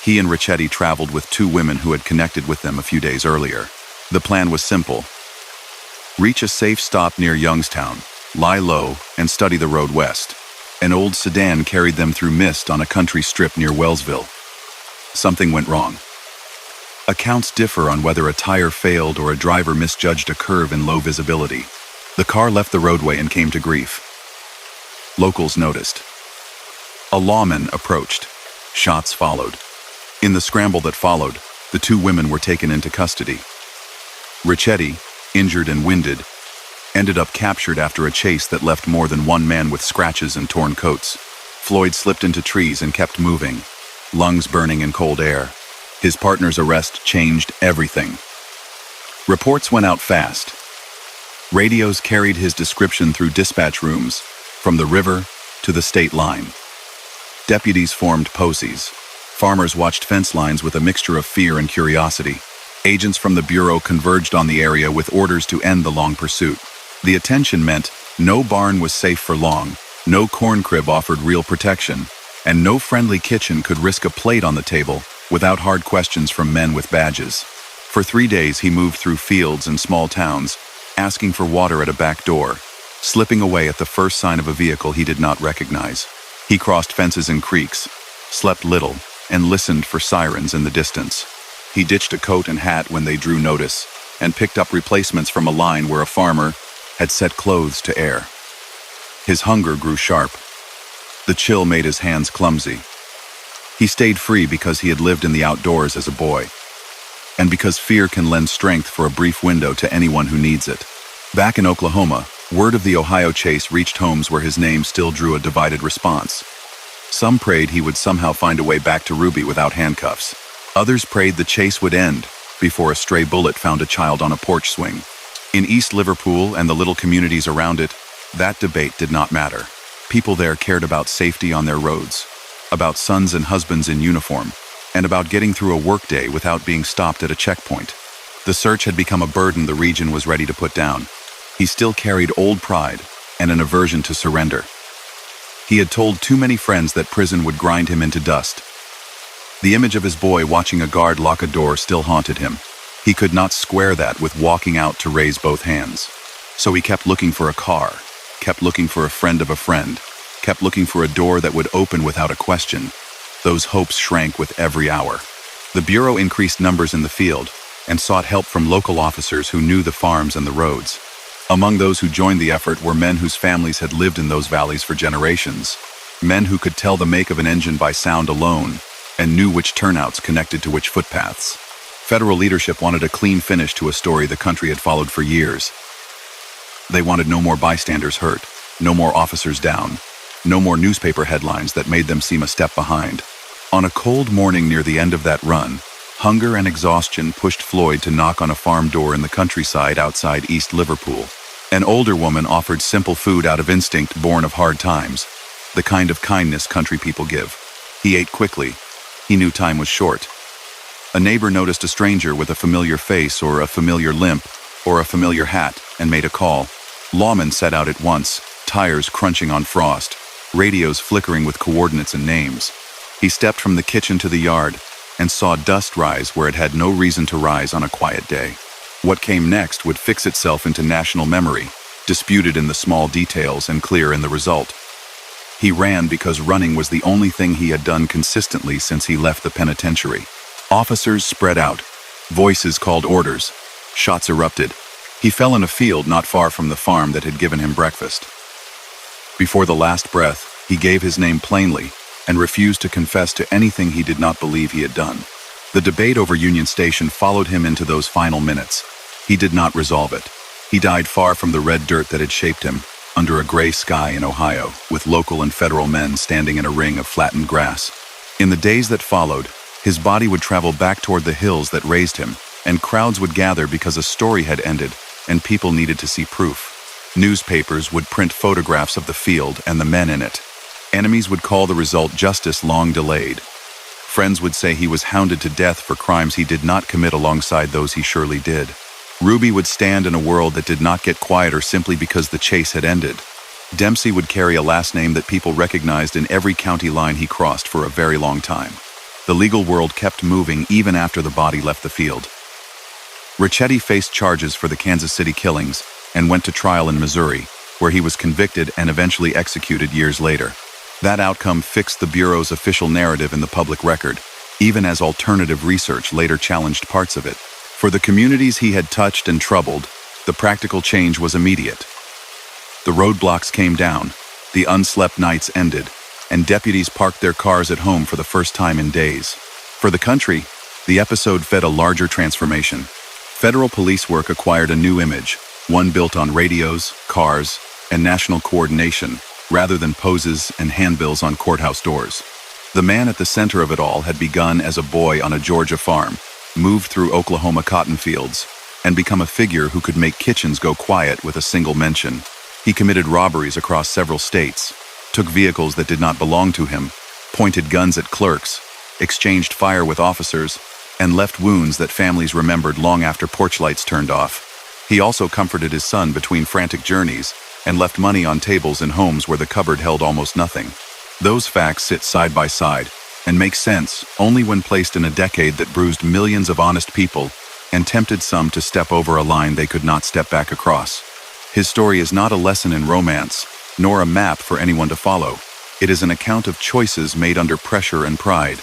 He and Ricchetti traveled with two women who had connected with them a few days earlier. The plan was simple. Reach a safe stop near Youngstown, lie low, and study the road west. An old sedan carried them through mist on a country strip near Wellsville. Something went wrong. Accounts differ on whether a tire failed or a driver misjudged a curve in low visibility. The car left the roadway and came to grief. Locals noticed. A lawman approached. Shots followed. In the scramble that followed, the two women were taken into custody. Ricchetti, injured and winded, ended up captured after a chase that left more than one man with scratches and torn coats. Floyd slipped into trees and kept moving, lungs burning in cold air. His partner's arrest changed everything. Reports went out fast. Radios carried his description through dispatch rooms, from the river to the state line. Deputies formed posies. Farmers watched fence lines with a mixture of fear and curiosity. Agents from the Bureau converged on the area with orders to end the long pursuit. The attention meant no barn was safe for long, no corn crib offered real protection, and no friendly kitchen could risk a plate on the table without hard questions from men with badges. For 3 days he moved through fields and small towns, asking for water at a back door, slipping away at the first sign of a vehicle he did not recognize. He crossed fences and creeks, slept little, and listened for sirens in the distance. He ditched a coat and hat when they drew notice, and picked up replacements from a line where a farmer had set clothes to air. His hunger grew sharp. The chill made his hands clumsy. He stayed free because he had lived in the outdoors as a boy, and because fear can lend strength for a brief window to anyone who needs it. Back in Oklahoma, word of the Ohio chase reached homes where his name still drew a divided response. Some prayed he would somehow find a way back to Ruby without handcuffs. Others prayed the chase would end before a stray bullet found a child on a porch swing. In East Liverpool and the little communities around it, that debate did not matter. People there cared about safety on their roads, about sons and husbands in uniform, and about getting through a workday without being stopped at a checkpoint. The search had become a burden the region was ready to put down. He still carried old pride and an aversion to surrender. He had told too many friends that prison would grind him into dust. The image of his boy watching a guard lock a door still haunted him. He could not square that with walking out to raise both hands. So he kept looking for a car, kept looking for a friend of a friend, kept looking for a door that would open without a question. Those hopes shrank with every hour. The Bureau increased numbers in the field and sought help from local officers who knew the farms and the roads. Among those who joined the effort were men whose families had lived in those valleys for generations, men who could tell the make of an engine by sound alone and knew which turnouts connected to which footpaths. Federal leadership wanted a clean finish to a story the country had followed for years. They wanted no more bystanders hurt, no more officers down, no more newspaper headlines that made them seem a step behind. On a cold morning near the end of that run, hunger and exhaustion pushed Floyd to knock on a farm door in the countryside outside East Liverpool. An older woman offered simple food out of instinct born of hard times, the kind of kindness country people give. He ate quickly. He knew time was short. A neighbor noticed a stranger with a familiar face or a familiar limp or a familiar hat and made a call. Lawmen set out at once, tires crunching on frost, radios flickering with coordinates and names. He stepped from the kitchen to the yard and saw dust rise where it had no reason to rise on a quiet day. What came next would fix itself into national memory, disputed in the small details and clear in the result. He ran because running was the only thing he had done consistently since he left the penitentiary. Officers spread out. Voices called orders. Shots erupted. He fell in a field not far from the farm that had given him breakfast. Before the last breath, he gave his name plainly and refused to confess to anything he did not believe he had done. The debate over Union Station followed him into those final minutes. He did not resolve it. He died far from the red dirt that had shaped him, under a gray sky in Ohio, with local and federal men standing in a ring of flattened grass. In the days that followed, his body would travel back toward the hills that raised him, and crowds would gather because a story had ended, and people needed to see proof. Newspapers would print photographs of the field and the men in it. Enemies would call the result justice long delayed. Friends would say he was hounded to death for crimes he did not commit alongside those he surely did. Ruby would stand in a world that did not get quieter simply because the chase had ended. Dempsey would carry a last name that people recognized in every county line he crossed for a very long time. The legal world kept moving even after the body left the field. Ricchetti faced charges for the Kansas City killings and went to trial in Missouri, where he was convicted and eventually executed years later. That outcome fixed the Bureau's official narrative in the public record, even as alternative research later challenged parts of it. For the communities he had touched and troubled, the practical change was immediate. The roadblocks came down, the unslept nights ended, and deputies parked their cars at home for the first time in days. For the country, the episode fed a larger transformation. Federal police work acquired a new image, one built on radios, cars, and national coordination, rather than poses and handbills on courthouse doors. The man at the center of it all had begun as a boy on a Georgia farm, moved through Oklahoma cotton fields, and become a figure who could make kitchens go quiet with a single mention. He committed robberies across several states, took vehicles that did not belong to him, pointed guns at clerks, exchanged fire with officers, and left wounds that families remembered long after porch lights turned off. He also comforted his son between frantic journeys and left money on tables in homes where the cupboard held almost nothing. Those facts sit side by side and make sense only when placed in a decade that bruised millions of honest people and tempted some to step over a line they could not step back across. His story is not a lesson in romance, nor a map for anyone to follow. It is an account of choices made under pressure and pride,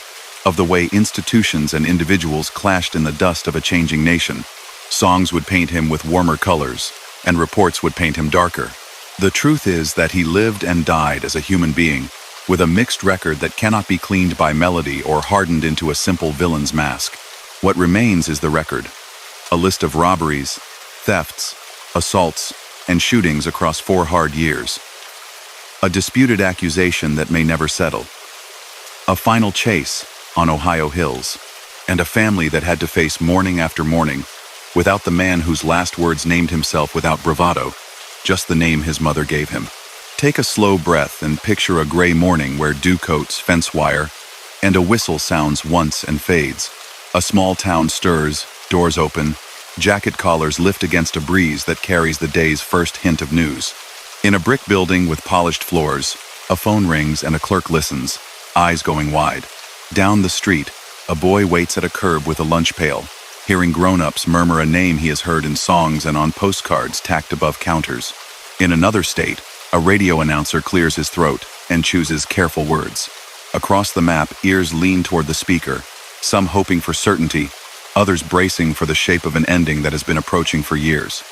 of the way institutions and individuals clashed in the dust of a changing nation. Songs would paint him with warmer colors, and reports would paint him darker. The truth is that he lived and died as a human being, with a mixed record that cannot be cleaned by melody or hardened into a simple villain's mask. What remains is the record, a list of robberies, thefts, assaults, and shootings across 4 hard years. A disputed accusation that may never settle. A final chase on Ohio hills, and a family that had to face morning after morning without the man whose last words named himself without bravado, just the name his mother gave him. Take a slow breath and picture a gray morning where dew coats fence wire, and a whistle sounds once and fades. A small town stirs, doors open, jacket collars lift against a breeze that carries the day's first hint of news. In a brick building with polished floors, a phone rings and a clerk listens, eyes going wide. Down the street, a boy waits at a curb with a lunch pail, hearing grown-ups murmur a name he has heard in songs and on postcards tacked above counters. In another state, a radio announcer clears his throat and chooses careful words. Across the map, ears lean toward the speaker, some hoping for certainty, others bracing for the shape of an ending that has been approaching for years.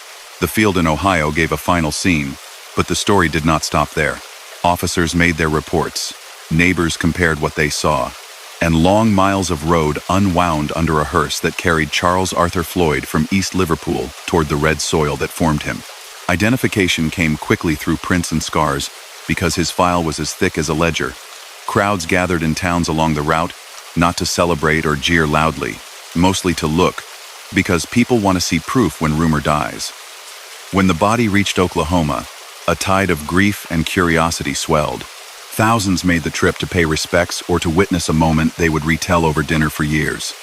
The field in Ohio gave a final scene, but the story did not stop there. Officers made their reports, neighbors compared what they saw, and long miles of road unwound under a hearse that carried Charles Arthur Floyd from East Liverpool toward the red soil that formed him. Identification came quickly through prints and scars because his file was as thick as a ledger. Crowds gathered in towns along the route, not to celebrate or jeer loudly, mostly to look, because people want to see proof when rumor dies. When the body reached Oklahoma, a tide of grief and curiosity swelled. Thousands made the trip to pay respects or to witness a moment they would retell over dinner for years.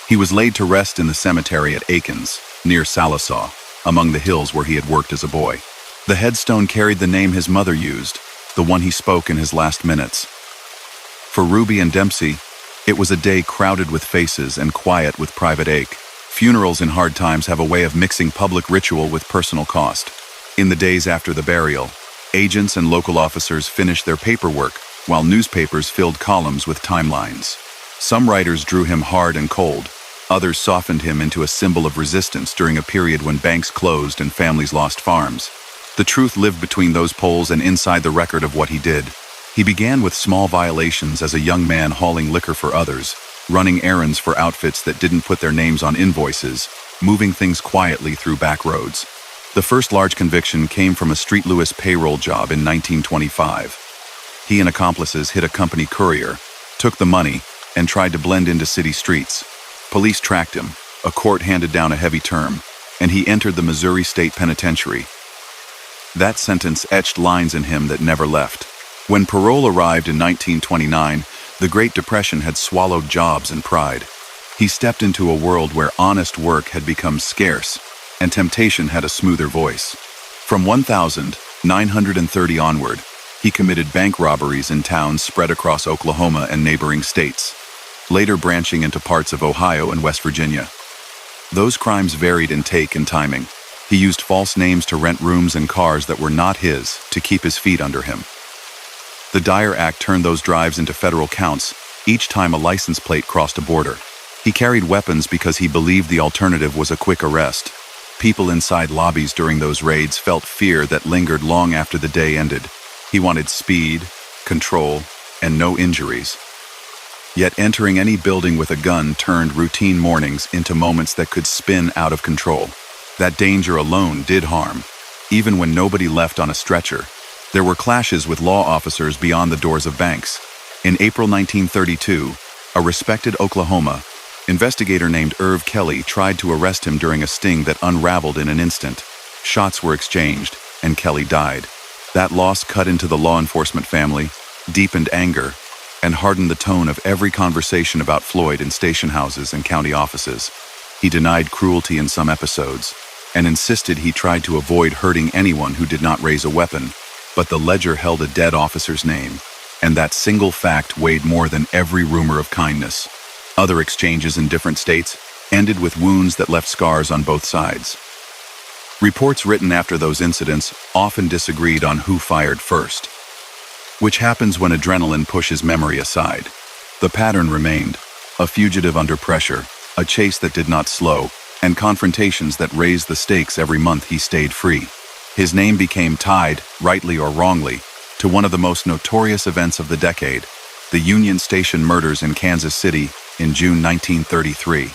He was laid to rest in the cemetery at Aikens, near Salisaw, among the hills where he had worked as a boy. The headstone carried the name his mother used, the one he spoke in his last minutes. For Ruby and Dempsey, it was a day crowded with faces and quiet with private ache. Funerals in hard times have a way of mixing public ritual with personal cost. In the days after the burial, agents and local officers finished their paperwork, while newspapers filled columns with timelines. Some writers drew him hard and cold. Others softened him into a symbol of resistance during a period when banks closed and families lost farms. The truth lived between those poles and inside the record of what he did. He began with small violations as a young man hauling liquor for others, running errands for outfits that didn't put their names on invoices, moving things quietly through back roads. The first large conviction came from a Street Lewis payroll job in 1925. He and accomplices hit a company courier, took the money, and tried to blend into city streets. Police tracked him, a court handed down a heavy term, and he entered the Missouri State Penitentiary. That sentence etched lines in him that never left. When parole arrived in 1929, the Great Depression had swallowed jobs and pride. He stepped into a world where honest work had become scarce, and temptation had a smoother voice. From 1930 onward, he committed bank robberies in towns spread across Oklahoma and neighboring states, later branching into parts of Ohio and West Virginia. Those crimes varied in take and timing. He used false names to rent rooms and cars that were not his to keep his feet under him. The Dyer Act turned those drives into federal counts each time a license plate crossed a border. He carried weapons because he believed the alternative was a quick arrest. People inside lobbies during those raids felt fear that lingered long after the day ended. He wanted speed, control, and no injuries. Yet entering any building with a gun turned routine mornings into moments that could spin out of control. That danger alone did harm, even when nobody left on a stretcher. There were clashes with law officers beyond the doors of banks. In April 1932, a respected Oklahoma investigator named Irv Kelly tried to arrest him during a sting that unraveled in an instant. Shots were exchanged, and Kelly died. That loss cut into the law enforcement family, deepened anger, and hardened the tone of every conversation about Floyd in station houses and county offices. He denied cruelty in some episodes, and insisted he tried to avoid hurting anyone who did not raise a weapon, but the ledger held a dead officer's name, and that single fact weighed more than every rumor of kindness. Other exchanges in different states ended with wounds that left scars on both sides. Reports written after those incidents often disagreed on who fired first, which happens when adrenaline pushes memory aside. The pattern remained: a fugitive under pressure, a chase that did not slow, and confrontations that raised the stakes every month he stayed free. His name became tied, rightly or wrongly, to one of the most notorious events of the decade, the Union Station murders in Kansas City in June 1933.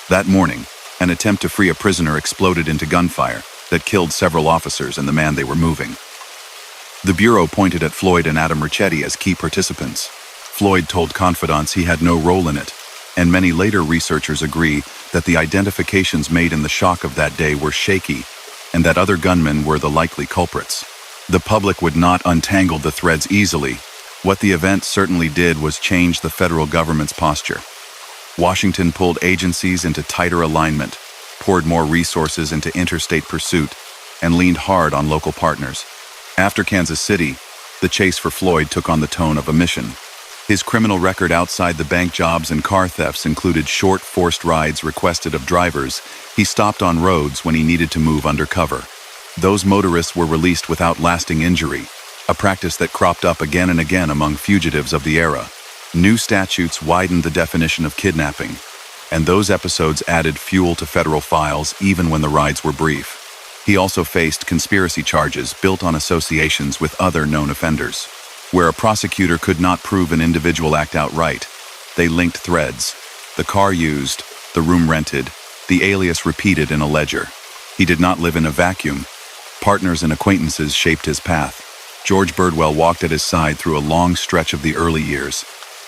That morning, an attempt to free a prisoner exploded into gunfire that killed several officers and the man they were moving. The Bureau pointed at Floyd and Adam Ricchetti as key participants. Floyd told confidants he had no role in it, and many later researchers agree that the identifications made in the shock of that day were shaky, and that other gunmen were the likely culprits. The public would not untangle the threads easily. What the event certainly did was change the federal government's posture. Washington pulled agencies into tighter alignment, poured more resources into interstate pursuit, and leaned hard on local partners. After Kansas City, the chase for Floyd took on the tone of a mission. His criminal record outside the bank jobs and car thefts included short, forced rides requested of drivers he stopped on roads when he needed to move undercover. Those motorists were released without lasting injury, a practice that cropped up again and again among fugitives of the era. New statutes widened the definition of kidnapping, and those episodes added fuel to federal files even when the rides were brief. He also faced conspiracy charges built on associations with other known offenders. Where a prosecutor could not prove an individual act outright, they linked threads: the car used, the room rented, the alias repeated in a ledger. He did not live in a vacuum. Partners and acquaintances shaped his path. George Birdwell walked at his side through a long stretch of the early years,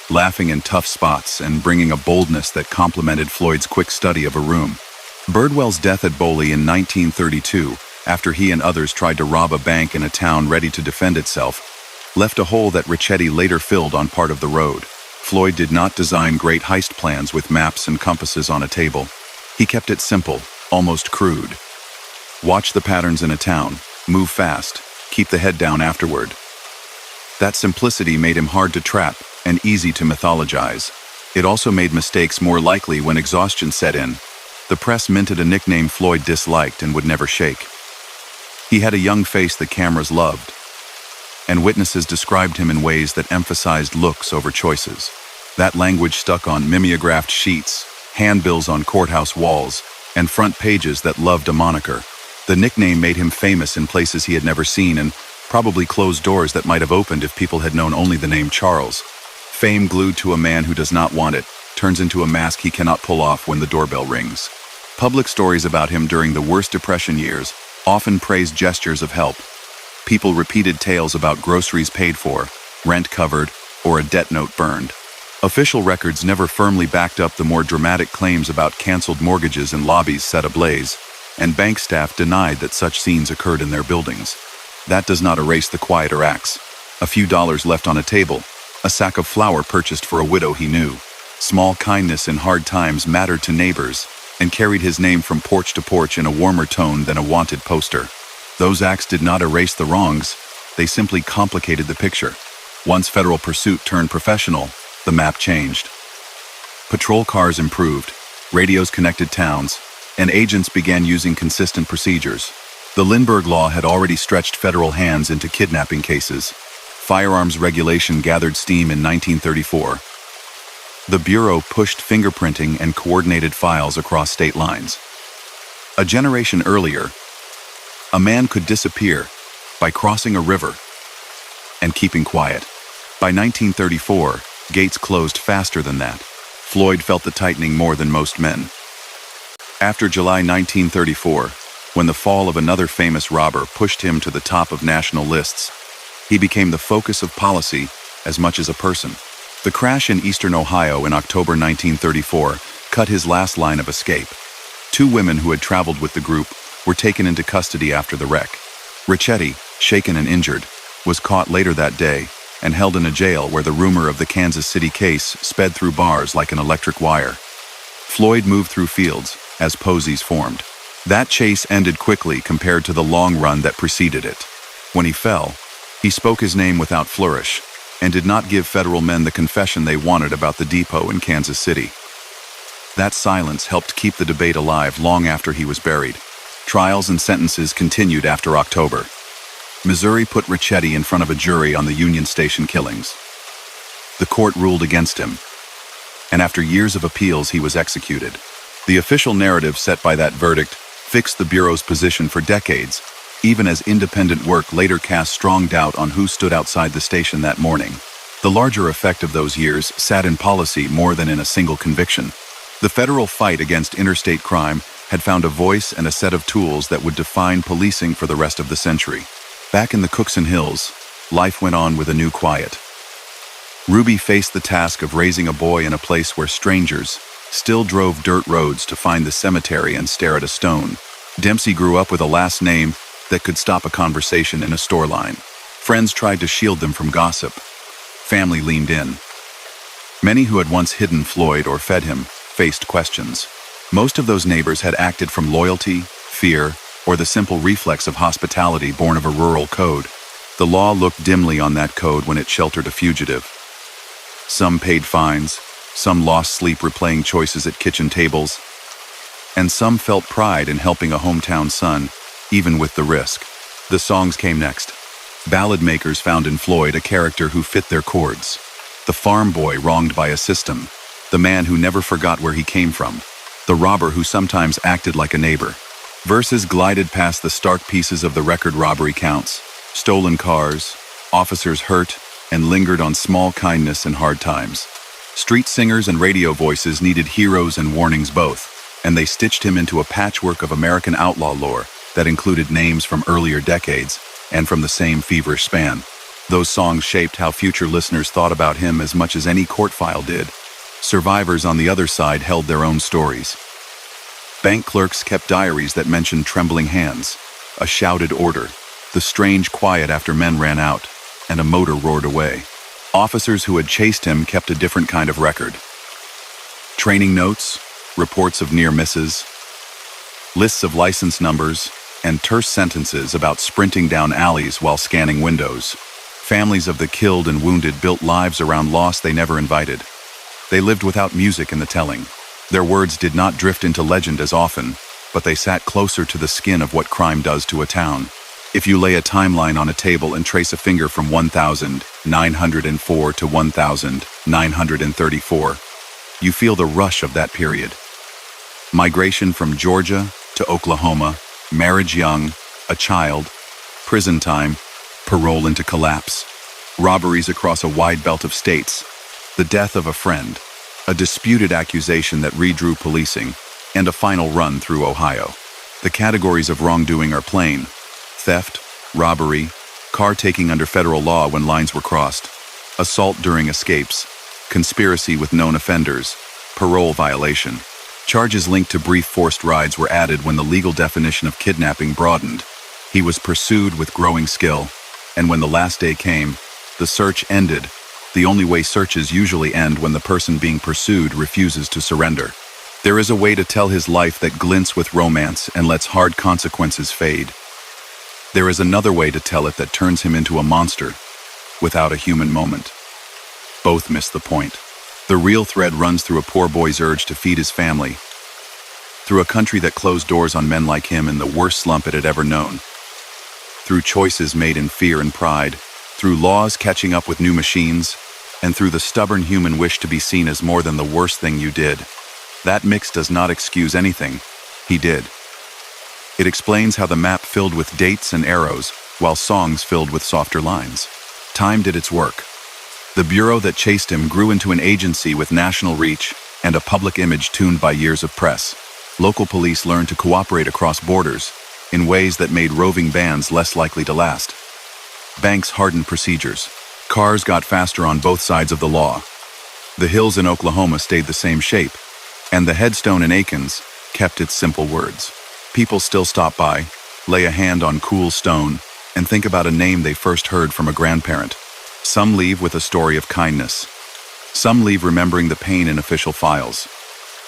laughing in tough spots and bringing a boldness that complemented Floyd's quick study of a room. Birdwell's death at Boley in 1932, after he and others tried to rob a bank in a town ready to defend itself, left a hole that Ricchetti later filled on part of the road. Floyd did not design great heist plans with maps and compasses on a table. He kept it simple, almost crude. Watch the patterns in a town, move fast, keep the head down afterward. That simplicity made him hard to trap and easy to mythologize. It also made mistakes more likely when exhaustion set in. The press minted a nickname Floyd disliked and would never shake. He had a young face that cameras loved, and witnesses described him in ways that emphasized looks over choices. That language stuck on mimeographed sheets, handbills on courthouse walls, and front pages that loved a moniker. The nickname made him famous in places he had never seen and probably closed doors that might have opened if people had known only the name Charles. Fame glued to a man who does not want it turns into a mask he cannot pull off when the doorbell rings. Public stories about him during the worst Depression years often praised gestures of help. People repeated tales about groceries paid for, rent covered, or a debt note burned. Official records never firmly backed up the more dramatic claims about canceled mortgages and lobbies set ablaze, and bank staff denied that such scenes occurred in their buildings. That does not erase the quieter acts. A few dollars left on a table, a sack of flour purchased for a widow he knew. Small kindness in hard times mattered to neighbors and carried his name from porch to porch in a warmer tone than a wanted poster. Those acts did not erase the wrongs, they simply complicated the picture. Once federal pursuit turned professional, the map changed. Patrol cars improved, radios connected towns, and agents began using consistent procedures. The Lindbergh Law had already stretched federal hands into kidnapping cases. Firearms regulation gathered steam in 1934. The Bureau pushed fingerprinting and coordinated files across state lines. A generation earlier, a man could disappear by crossing a river and keeping quiet. By 1934, gates closed faster than that. Floyd felt the tightening more than most men. After July 1934, when the fall of another famous robber pushed him to the top of national lists, he became the focus of policy as much as a person. The crash in eastern Ohio in October 1934 cut his last line of escape. 2 women who had traveled with the group were taken into custody after the wreck. Ricchetti, shaken and injured, was caught later that day and held in a jail where the rumor of the Kansas City case sped through bars like an electric wire. Floyd moved through fields as posies formed. That chase ended quickly compared to the long run that preceded it. When he fell, he spoke his name without flourish and did not give federal men the confession they wanted about the depot in Kansas City. That silence helped keep the debate alive long after he was buried. Trials and sentences continued after October. Missouri put Ricchetti in front of a jury on the Union Station killings. The court ruled against him, and after years of appeals, he was executed. The official narrative set by that verdict fixed the Bureau's position for decades, even as independent work later cast strong doubt on who stood outside the station that morning. The larger effect of those years sat in policy more than in a single conviction. The federal fight against interstate crime had found a voice and a set of tools that would define policing for the rest of the century. Back in the Cookson Hills, life went on with a new quiet. Ruby faced the task of raising a boy in a place where strangers still drove dirt roads to find the cemetery and stare at a stone. Dempsey grew up with a last name that could stop a conversation in a store line. Friends tried to shield them from gossip. Family leaned in. Many who had once hidden Floyd or fed him faced questions. Most of those neighbors had acted from loyalty, fear, or the simple reflex of hospitality born of a rural code. The law looked dimly on that code when it sheltered a fugitive. Some paid fines, some lost sleep replaying choices at kitchen tables, and some felt pride in helping a hometown son, even with the risk. The songs came next. Ballad makers found in Floyd a character who fit their chords. The farm boy wronged by a system, the man who never forgot where he came from, the robber who sometimes acted like a neighbor. Verses glided past the stark pieces of the record robbery counts, stolen cars, officers hurt, and lingered on small kindness and hard times. Street singers and radio voices needed heroes and warnings both, and they stitched him into a patchwork of American outlaw lore that included names from earlier decades and from the same feverish span. Those songs shaped how future listeners thought about him as much as any court file did. Survivors on the other side held their own stories. Bank clerks kept diaries that mentioned trembling hands, a shouted order, the strange quiet after men ran out, and a motor roared away. Officers who had chased him kept a different kind of record. Training notes, reports of near misses, lists of license numbers, and terse sentences about sprinting down alleys while scanning windows. Families of the killed and wounded built lives around loss they never invited. They lived without music in the telling. Their words did not drift into legend as often, but they sat closer to the skin of what crime does to a town. If you lay a timeline on a table and trace a finger from 1904 to 1934, you feel the rush of that period. Migration from Georgia to Oklahoma, marriage young, a child, prison time, parole into collapse, robberies across a wide belt of states, the death of a friend, a disputed accusation that redrew policing, and a final run through Ohio. The categories of wrongdoing are plain: theft, robbery, car taking under federal law when lines were crossed, assault during escapes, conspiracy with known offenders, parole violation. Charges linked to brief forced rides were added when the legal definition of kidnapping broadened. He was pursued with growing skill, and when the last day came, the search ended. The only way searches usually end when the person being pursued refuses to surrender. There is a way to tell his life that glints with romance and lets hard consequences fade. There is another way to tell it that turns him into a monster, without a human moment. Both miss the point. The real thread runs through a poor boy's urge to feed his family, through a country that closed doors on men like him in the worst slump it had ever known, through choices made in fear and pride, through laws catching up with new machines, and through the stubborn human wish to be seen as more than the worst thing you did. That mix does not excuse anything. He did. It explains how the map filled with dates and arrows, while songs filled with softer lines. Time did its work. The bureau that chased him grew into an agency with national reach and a public image tuned by years of press. Local police learned to cooperate across borders in ways that made roving bands less likely to last. Banks hardened procedures. Cars got faster on both sides of the law. The hills in Oklahoma stayed the same shape, and the headstone in Aikens kept its simple words. People still stop by, lay a hand on cool stone, and think about a name they first heard from a grandparent. Some leave with a story of kindness. Some leave remembering the pain in official files.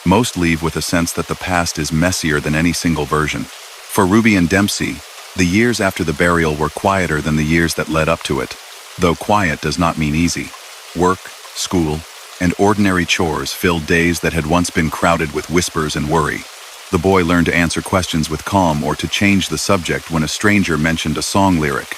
Most leave with a sense that the past is messier than any single version. For Ruby and Dempsey, the years after the burial were quieter than the years that led up to it. Though quiet does not mean easy. Work, school, and ordinary chores filled days that had once been crowded with whispers and worry. The boy learned to answer questions with calm or to change the subject when a stranger mentioned a song lyric.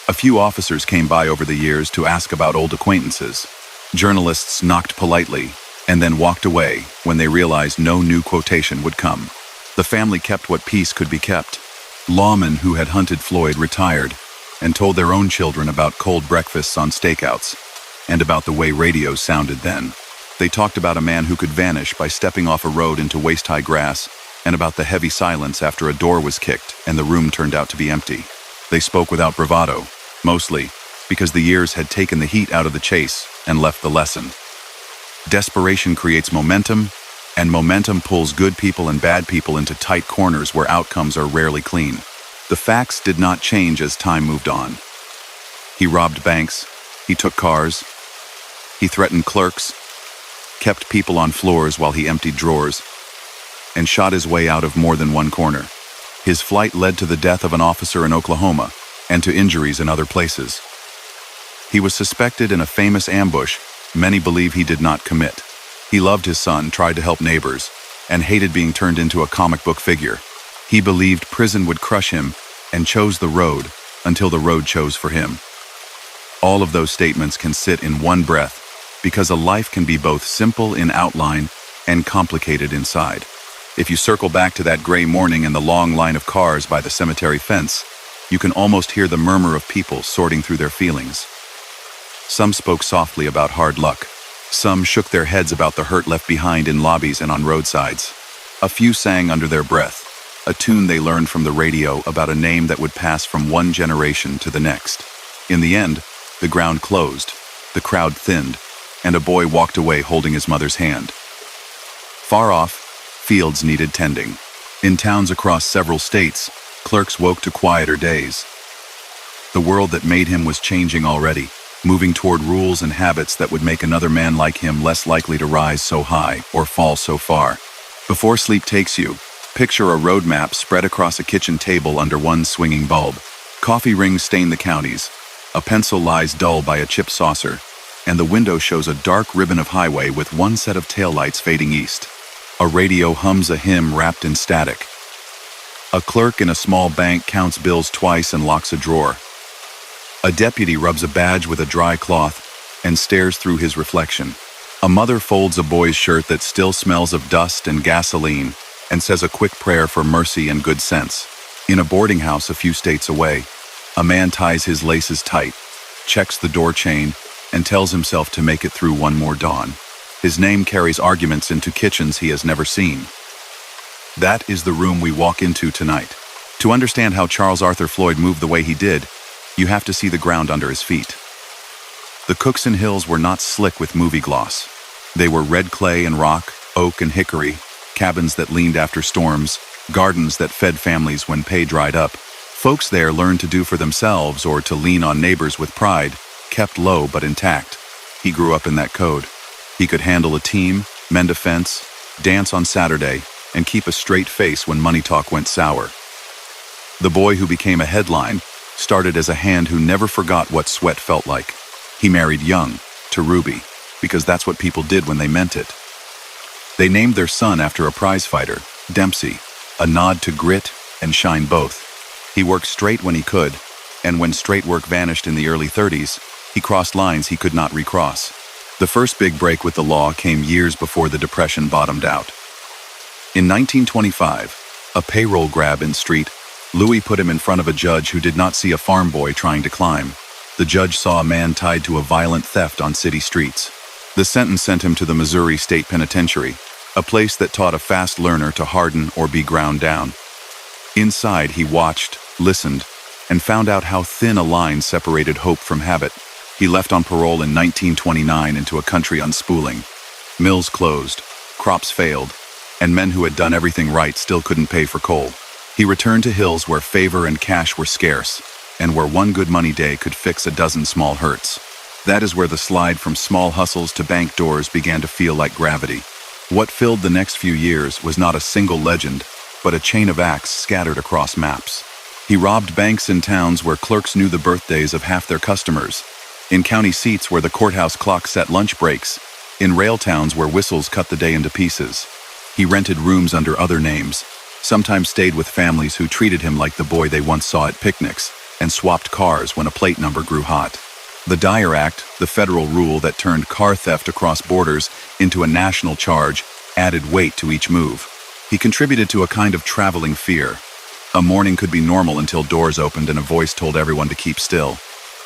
A few officers came by over the years to ask about old acquaintances. Journalists knocked politely and then walked away when they realized no new quotation would come. The family kept what peace could be kept. Lawmen who had hunted Floyd retired and told their own children about cold breakfasts on stakeouts and about the way radios sounded then. They talked about a man who could vanish by stepping off a road into waist-high grass and about the heavy silence after a door was kicked and the room turned out to be empty. They spoke without bravado, mostly because the years had taken the heat out of the chase and left the lesson. Desperation creates momentum, and momentum pulls good people and bad people into tight corners where outcomes are rarely clean. The facts did not change as time moved on. He robbed banks, he took cars, he threatened clerks, kept people on floors while he emptied drawers, and shot his way out of more than one corner. His flight led to the death of an officer in Oklahoma and to injuries in other places. He was suspected in a famous ambush many believe he did not commit. He loved his son, tried to help neighbors, and hated being turned into a comic book figure. He believed prison would crush him and chose the road until the road chose for him. All of those statements can sit in one breath because a life can be both simple in outline and complicated inside. If you circle back to that gray morning and the long line of cars by the cemetery fence, you can almost hear the murmur of people sorting through their feelings. Some spoke softly about hard luck. Some shook their heads about the hurt left behind in lobbies and on roadsides. A few sang under their breath, a tune they learned from the radio about a name that would pass from one generation to the next. In the end, the ground closed, the crowd thinned, and a boy walked away holding his mother's hand. Far off, fields needed tending. In towns across several states, clerks woke to quieter days. The world that made him was changing already, moving toward rules and habits that would make another man like him less likely to rise so high or fall so far. Before sleep takes you, picture a road map spread across a kitchen table under one swinging bulb. Coffee rings stain the counties, a pencil lies dull by a chip saucer, and the window shows a dark ribbon of highway with one set of taillights fading east. A radio hums a hymn wrapped in static. A clerk in a small bank counts bills twice and locks a drawer. A deputy rubs a badge with a dry cloth and stares through his reflection. A mother folds a boy's shirt that still smells of dust and gasoline and says a quick prayer for mercy and good sense. In a boarding house a few states away, a man ties his laces tight, checks the door chain, and tells himself to make it through one more dawn. His name carries arguments into kitchens he has never seen. That is the room we walk into tonight. To understand how Charles Arthur Floyd moved the way he did, you have to see the ground under his feet. The Cookson Hills were not slick with movie gloss. They were red clay and rock, oak and hickory, cabins that leaned after storms, gardens that fed families when pay dried up. Folks there learned to do for themselves or to lean on neighbors with pride, kept low but intact. He grew up in that code. He could handle a team, mend a fence, dance on Saturday, and keep a straight face when money talk went sour. The boy who became a headline started as a hand who never forgot what sweat felt like. He married young, to Ruby, because that's what people did when they meant it. They named their son after a prizefighter, Dempsey, a nod to grit and shine both. He worked straight when he could, and when straight work vanished in the early 30s, he crossed lines he could not recross. The first big break with the law came years before the Depression bottomed out. In 1925, a payroll grab in Street, Louis put him in front of a judge who did not see a farm boy trying to climb. The judge saw a man tied to a violent theft on city streets. The sentence sent him to the Missouri State Penitentiary, a place that taught a fast learner to harden or be ground down. Inside, he watched, listened, and found out how thin a line separated hope from habit. He left on parole in 1929 into a country unspooling. Mills closed, crops failed, and men who had done everything right still couldn't pay for coal. He returned to hills where favor and cash were scarce, and where one good money day could fix a dozen small hurts. That is where the slide from small hustles to bank doors began to feel like gravity. What filled the next few years was not a single legend, but a chain of acts scattered across maps. He robbed banks in towns where clerks knew the birthdays of half their customers, in county seats where the courthouse clock set lunch breaks, in rail towns where whistles cut the day into pieces. He rented rooms under other names, sometimes stayed with families who treated him like the boy they once saw at picnics, and swapped cars when a plate number grew hot. The Dyer Act, the federal rule that turned car theft across borders into a national charge, added weight to each move. He contributed to a kind of traveling fear. A morning could be normal until doors opened and a voice told everyone to keep still.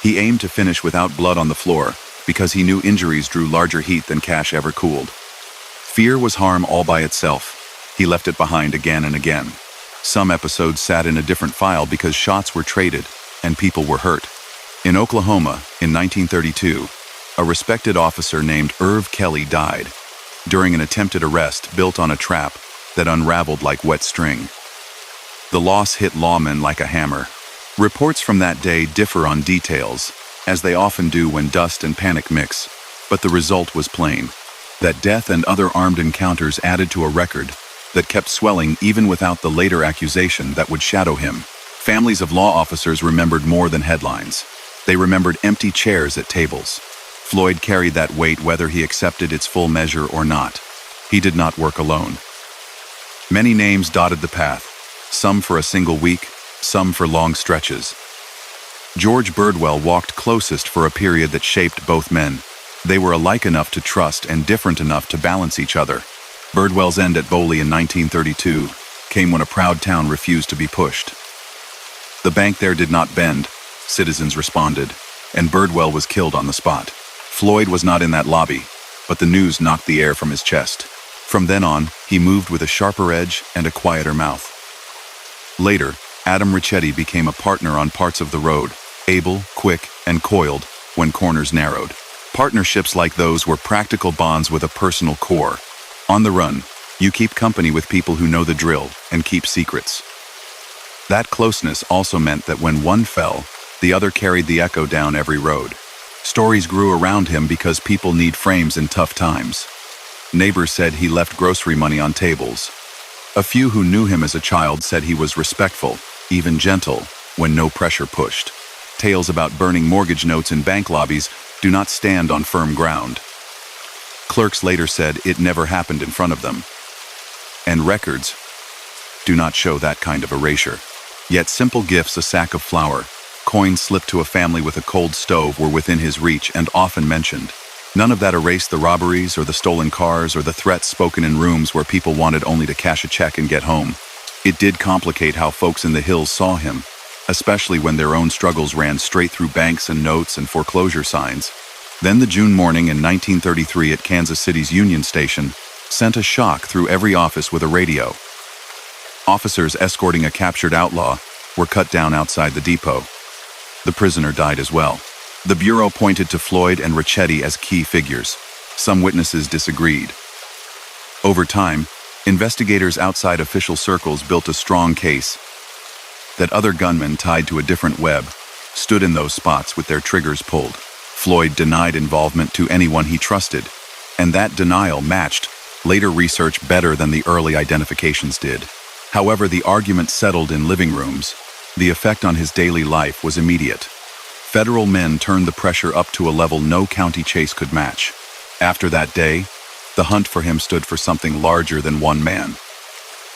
He aimed to finish without blood on the floor, because he knew injuries drew larger heat than cash ever cooled. Fear was harm all by itself. He left it behind again and again. Some episodes sat in a different file because shots were traded and people were hurt. In Oklahoma, in 1932, a respected officer named Irv Kelly died during an attempted arrest built on a trap that unraveled like wet string. The loss hit lawmen like a hammer. Reports from that day differ on details, as they often do when dust and panic mix, but the result was plain: that death and other armed encounters added to a record that kept swelling even without the later accusation that would shadow him. Families of law officers remembered more than headlines. They remembered empty chairs at tables. Floyd carried that weight whether he accepted its full measure or not. He did not work alone. Many names dotted the path, some for a single week, some for long stretches. George Birdwell walked closest for a period that shaped both men. They were alike enough to trust and different enough to balance each other. Birdwell's end at Boley in 1932 came when a proud town refused to be pushed. The bank there did not bend, citizens responded, and Birdwell was killed on the spot. Floyd was not in that lobby, but the news knocked the air from his chest. From then on, he moved with a sharper edge and a quieter mouth. Later, Adam Ricchetti became a partner on parts of the road, able, quick, and coiled when corners narrowed. Partnerships like those were practical bonds with a personal core. On the run, you keep company with people who know the drill and keep secrets. That closeness also meant that when one fell, the other carried the echo down every road. Stories grew around him because people need frames in tough times. Neighbors said he left grocery money on tables. A few who knew him as a child said he was respectful, even gentle, when no pressure pushed. Tales about burning mortgage notes in bank lobbies do not stand on firm ground. Clerks later said it never happened in front of them. And records do not show that kind of erasure. Yet simple gifts, a sack of flour, coins slipped to a family with a cold stove, were within his reach and often mentioned. None of that erased the robberies or the stolen cars or the threats spoken in rooms where people wanted only to cash a check and get home. It did complicate how folks in the hills saw him, especially when their own struggles ran straight through banks and notes and foreclosure signs. Then the June morning in 1933 at Kansas City's Union Station sent a shock through every office with a radio. Officers escorting a captured outlaw were cut down outside the depot. The prisoner died as well. The Bureau pointed to Floyd and Ricchetti as key figures. Some witnesses disagreed. Over time, investigators outside official circles built a strong case that other gunmen tied to a different web stood in those spots with their triggers pulled. Floyd denied involvement to anyone he trusted, and that denial matched later research better than the early identifications did. However, the argument settled in living rooms. The effect on his daily life was immediate. Federal men turned the pressure up to a level no county chase could match. After that day, the hunt for him stood for something larger than one man.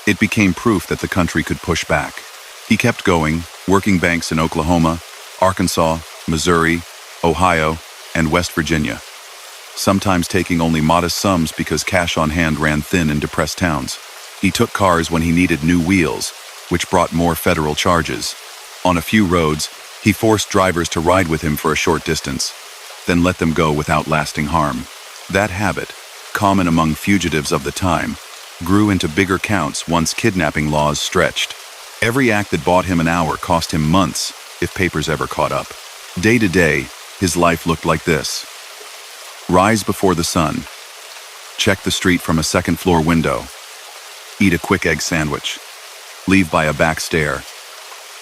It became proof that the country could push back. He kept going, working banks in Oklahoma, Arkansas, Missouri, Ohio, and West Virginia, sometimes taking only modest sums because cash on hand ran thin in depressed towns. He took cars when he needed new wheels, which brought more federal charges. On a few roads, he forced drivers to ride with him for a short distance, then let them go without lasting harm. That habit, common among fugitives of the time, grew into bigger counts once kidnapping laws stretched. Every act that bought him an hour cost him months, if papers ever caught up. Day to day, his life looked like this. Rise before the sun. Check the street from a second-floor window. Eat a quick egg sandwich. Leave by a back stair.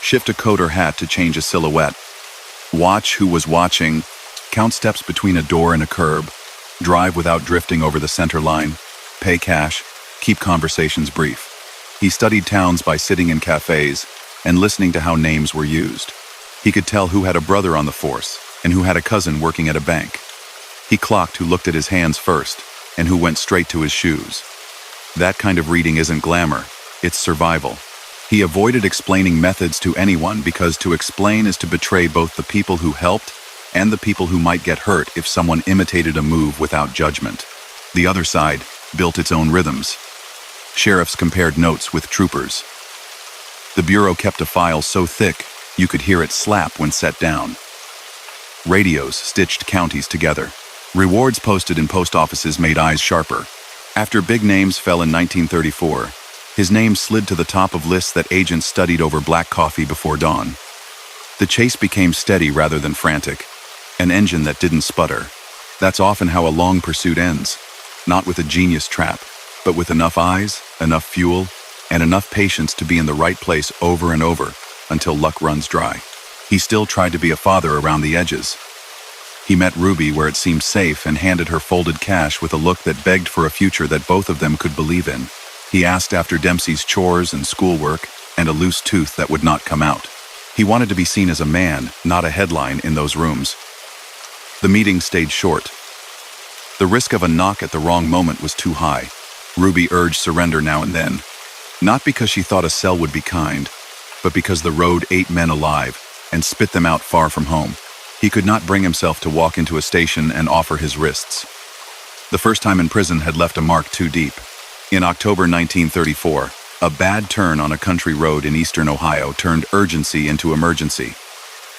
Shift a coat or hat to change a silhouette. Watch who was watching. Count steps between a door and a curb. Drive without drifting over the center line. Pay cash. Keep conversations brief. He studied towns by sitting in cafes and listening to how names were used. He could tell who had a brother on the force and who had a cousin working at a bank. He clocked who looked at his hands first and who went straight to his shoes. That kind of reading isn't glamour, it's survival. He avoided explaining methods to anyone because to explain is to betray both the people who helped and the people who might get hurt if someone imitated a move without judgment. The other side built its own rhythms. Sheriffs compared notes with troopers. The Bureau kept a file so thick you could hear it slap when set down. Radios stitched counties together. Rewards posted in post offices made eyes sharper. After big names fell in 1934, his name slid to the top of lists that agents studied over black coffee before dawn. The chase became steady rather than frantic, an engine that didn't sputter. That's often how a long pursuit ends, not with a genius trap, but with enough eyes, enough fuel, and enough patience to be in the right place over and over until luck runs dry. He still tried to be a father around the edges. He met Ruby where it seemed safe and handed her folded cash with a look that begged for a future that both of them could believe in. He asked after Dempsey's chores and schoolwork and a loose tooth that would not come out. He wanted to be seen as a man, not a headline in those rooms. The meeting stayed short. The risk of a knock at the wrong moment was too high. Ruby urged surrender now and then, not because she thought a cell would be kind, but because the road ate men alive and spit them out far from home. He could not bring himself to walk into a station and offer his wrists. The first time in prison had left a mark too deep. In October 1934, a bad turn on a country road in eastern Ohio turned urgency into emergency.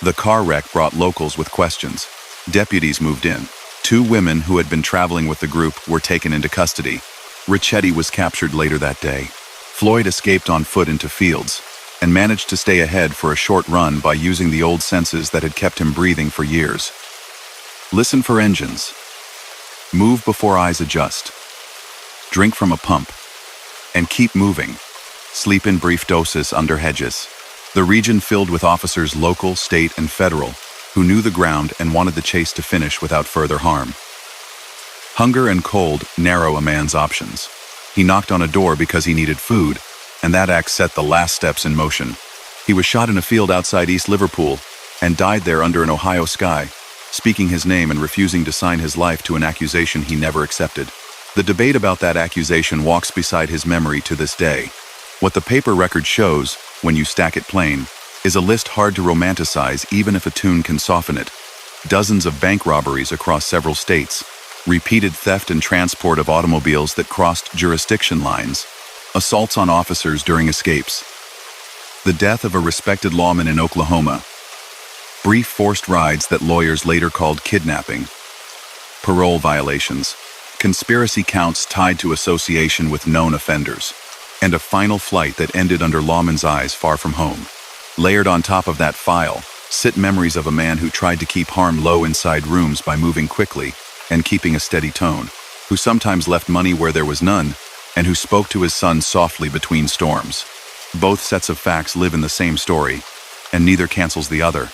The car wreck brought locals with questions. Deputies moved in. 2 women who had been traveling with the group were taken into custody. Ricchetti was captured later that day. Floyd escaped on foot into fields. and managed to stay ahead for a short run by using the old senses that had kept him breathing for years. Listen for engines. Move before eyes adjust. Drink from a pump. And keep moving. Sleep in brief doses under hedges. The region filled with officers local, state, and federal, who knew the ground and wanted the chase to finish without further harm. Hunger and cold narrow a man's options. He knocked on a door because he needed food, and that act set the last steps in motion. He was shot in a field outside East Liverpool and died there under an Ohio sky, speaking his name and refusing to sign his life to an accusation he never accepted. The debate about that accusation walks beside his memory to this day. What the paper record shows, when you stack it plain, is a list hard to romanticize even if a tune can soften it. Dozens of bank robberies across several states, repeated theft and transport of automobiles that crossed jurisdiction lines, assaults on officers during escapes, the death of a respected lawman in Oklahoma, brief forced rides that lawyers later called kidnapping, parole violations, conspiracy counts tied to association with known offenders, and a final flight that ended under lawmen's eyes far from home. Layered on top of that file sit memories of a man who tried to keep harm low inside rooms by moving quickly and keeping a steady tone, who sometimes left money where there was none, and who spoke to his son softly between storms. Both sets of facts live in the same story, and neither cancels the other.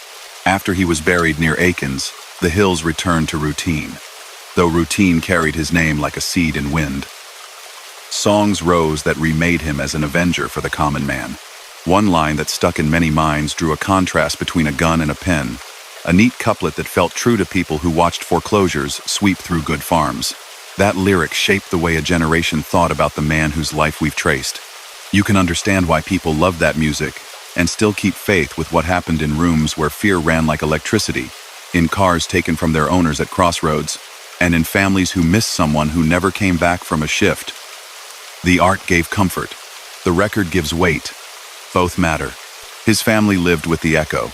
After he was buried near Aikens, the hills returned to routine, though routine carried his name like a seed in wind. Songs rose that remade him as an avenger for the common man. One line that stuck in many minds drew a contrast between a gun and a pen, a neat couplet that felt true to people who watched foreclosures sweep through good farms. That lyric shaped the way a generation thought about the man whose life we've traced. You can understand why people loved that music and still keep faith with what happened in rooms where fear ran like electricity, in cars taken from their owners at crossroads, and in families who missed someone who never came back from a shift. The art gave comfort. The record gives weight. Both matter. His family lived with the echo.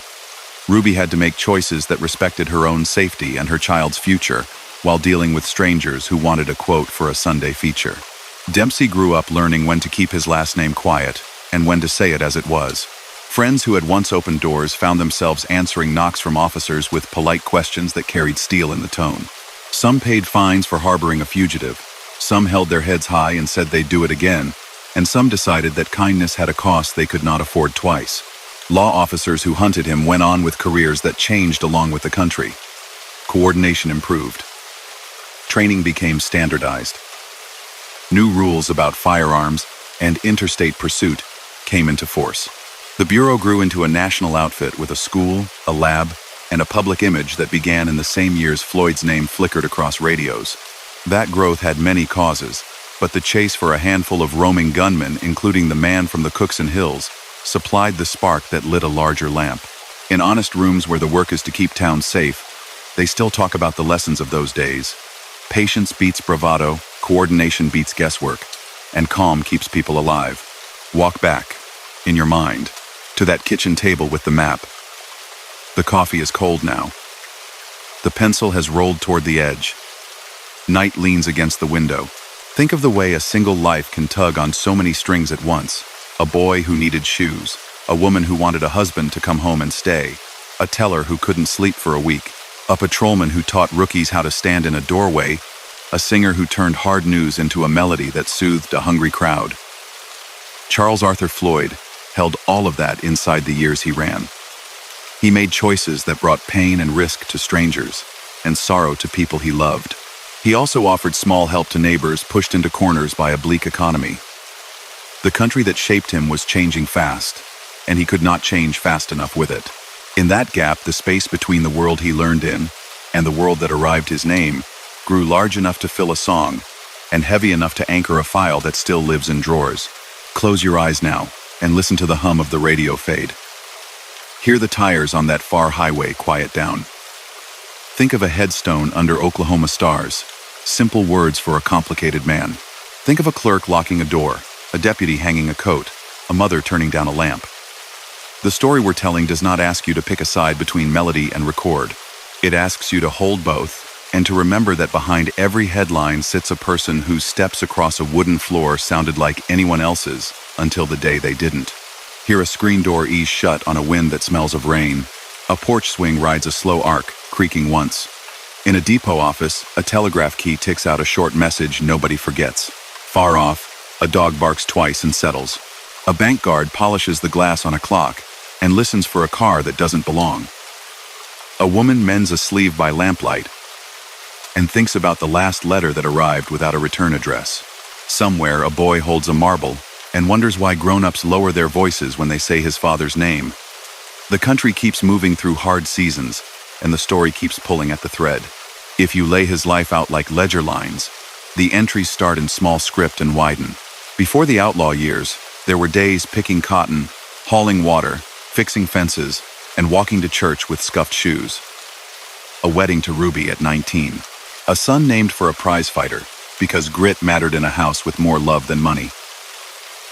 Ruby had to make choices that respected her own safety and her child's future, while dealing with strangers who wanted a quote for a Sunday feature. Dempsey grew up learning when to keep his last name quiet and when to say it as it was. Friends who had once opened doors found themselves answering knocks from officers with polite questions that carried steel in the tone. Some paid fines for harboring a fugitive. Some held their heads high and said they'd do it again, and some decided that kindness had a cost they could not afford twice. Law officers who hunted him went on with careers that changed along with the country. Coordination improved. Training became standardized. New rules about firearms and interstate pursuit came into force. The Bureau grew into a national outfit with a school, a lab, and a public image that began in the same years Floyd's name flickered across radios. That growth had many causes, but the chase for a handful of roaming gunmen, including the man from the Cookson Hills, supplied the spark that lit a larger lamp. In honest rooms where the work is to keep towns safe, they still talk about the lessons of those days. Patience beats bravado, coordination beats guesswork, and calm keeps people alive. Walk back, in your mind, to that kitchen table with the map. The coffee is cold now. The pencil has rolled toward the edge. Night leans against the window. Think of the way a single life can tug on so many strings at once. A boy who needed shoes, a woman who wanted a husband to come home and stay, a teller who couldn't sleep for a week, a patrolman who taught rookies how to stand in a doorway, a singer who turned hard news into a melody that soothed a hungry crowd. Charles Arthur Floyd held all of that inside the years he ran. He made choices that brought pain and risk to strangers, and sorrow to people he loved. He also offered small help to neighbors pushed into corners by a bleak economy. The country that shaped him was changing fast, and he could not change fast enough with it. In that gap, the space between the world he learned in and the world that arrived his name grew large enough to fill a song and heavy enough to anchor a file that still lives in drawers. Close your eyes now and listen to the hum of the radio fade. Hear the tires on that far highway quiet down. Think of a headstone under Oklahoma stars, simple words for a complicated man. Think of a clerk locking a door, a deputy hanging a coat, a mother turning down a lamp. The story we're telling does not ask you to pick a side between melody and record. It asks you to hold both and to remember that behind every headline sits a person whose steps across a wooden floor sounded like anyone else's until the day they didn't. Hear a screen door ease shut on a wind that smells of rain. A porch swing rides a slow arc, creaking once. In a depot office, a telegraph key ticks out a short message nobody forgets. Far off, a dog barks twice and settles. A bank guard polishes the glass on a clock and listens for a car that doesn't belong. A woman mends a sleeve by lamplight and thinks about the last letter that arrived without a return address. Somewhere, a boy holds a marble and wonders why grown-ups lower their voices when they say his father's name. The country keeps moving through hard seasons, and the story keeps pulling at the thread. If you lay his life out like ledger lines, the entries start in small script and widen. Before the outlaw years, there were days picking cotton, hauling water, fixing fences, and walking to church with scuffed shoes. A wedding to Ruby at 19. A son named for a prize fighter, because grit mattered in a house with more love than money.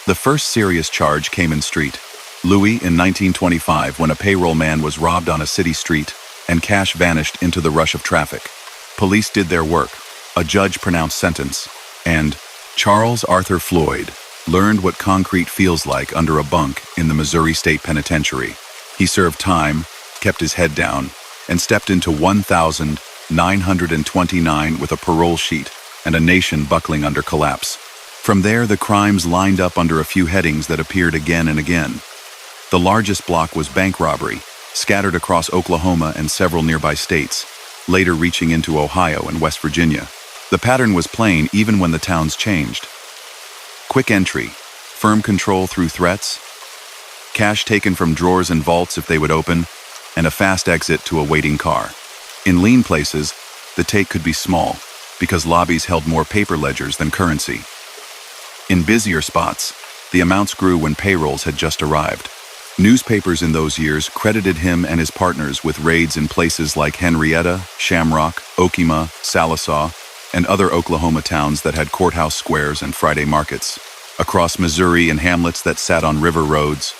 The first serious charge came in street. Louis in 1925, when a payroll man was robbed on a city street and cash vanished into the rush of traffic. Police did their work, a judge pronounced sentence, and Charles Arthur Floyd learned what concrete feels like under a bunk in the Missouri State Penitentiary. He served time, kept his head down, and stepped into 1,929 with a parole sheet and a nation buckling under collapse. From there, the crimes lined up under a few headings that appeared again and again. The largest block was bank robbery, scattered across Oklahoma and several nearby states, later reaching into Ohio and West Virginia. The pattern was plain even when the towns changed. Quick entry, firm control through threats, cash taken from drawers and vaults if they would open, and a fast exit to a waiting car. In lean places, the take could be small, because lobbies held more paper ledgers than currency. In busier spots, the amounts grew when payrolls had just arrived. Newspapers in those years credited him and his partners with raids in places like Henrietta, Shamrock, Okemah, Sallisaw, and other Oklahoma towns that had courthouse squares and Friday markets, across Missouri in hamlets that sat on river roads,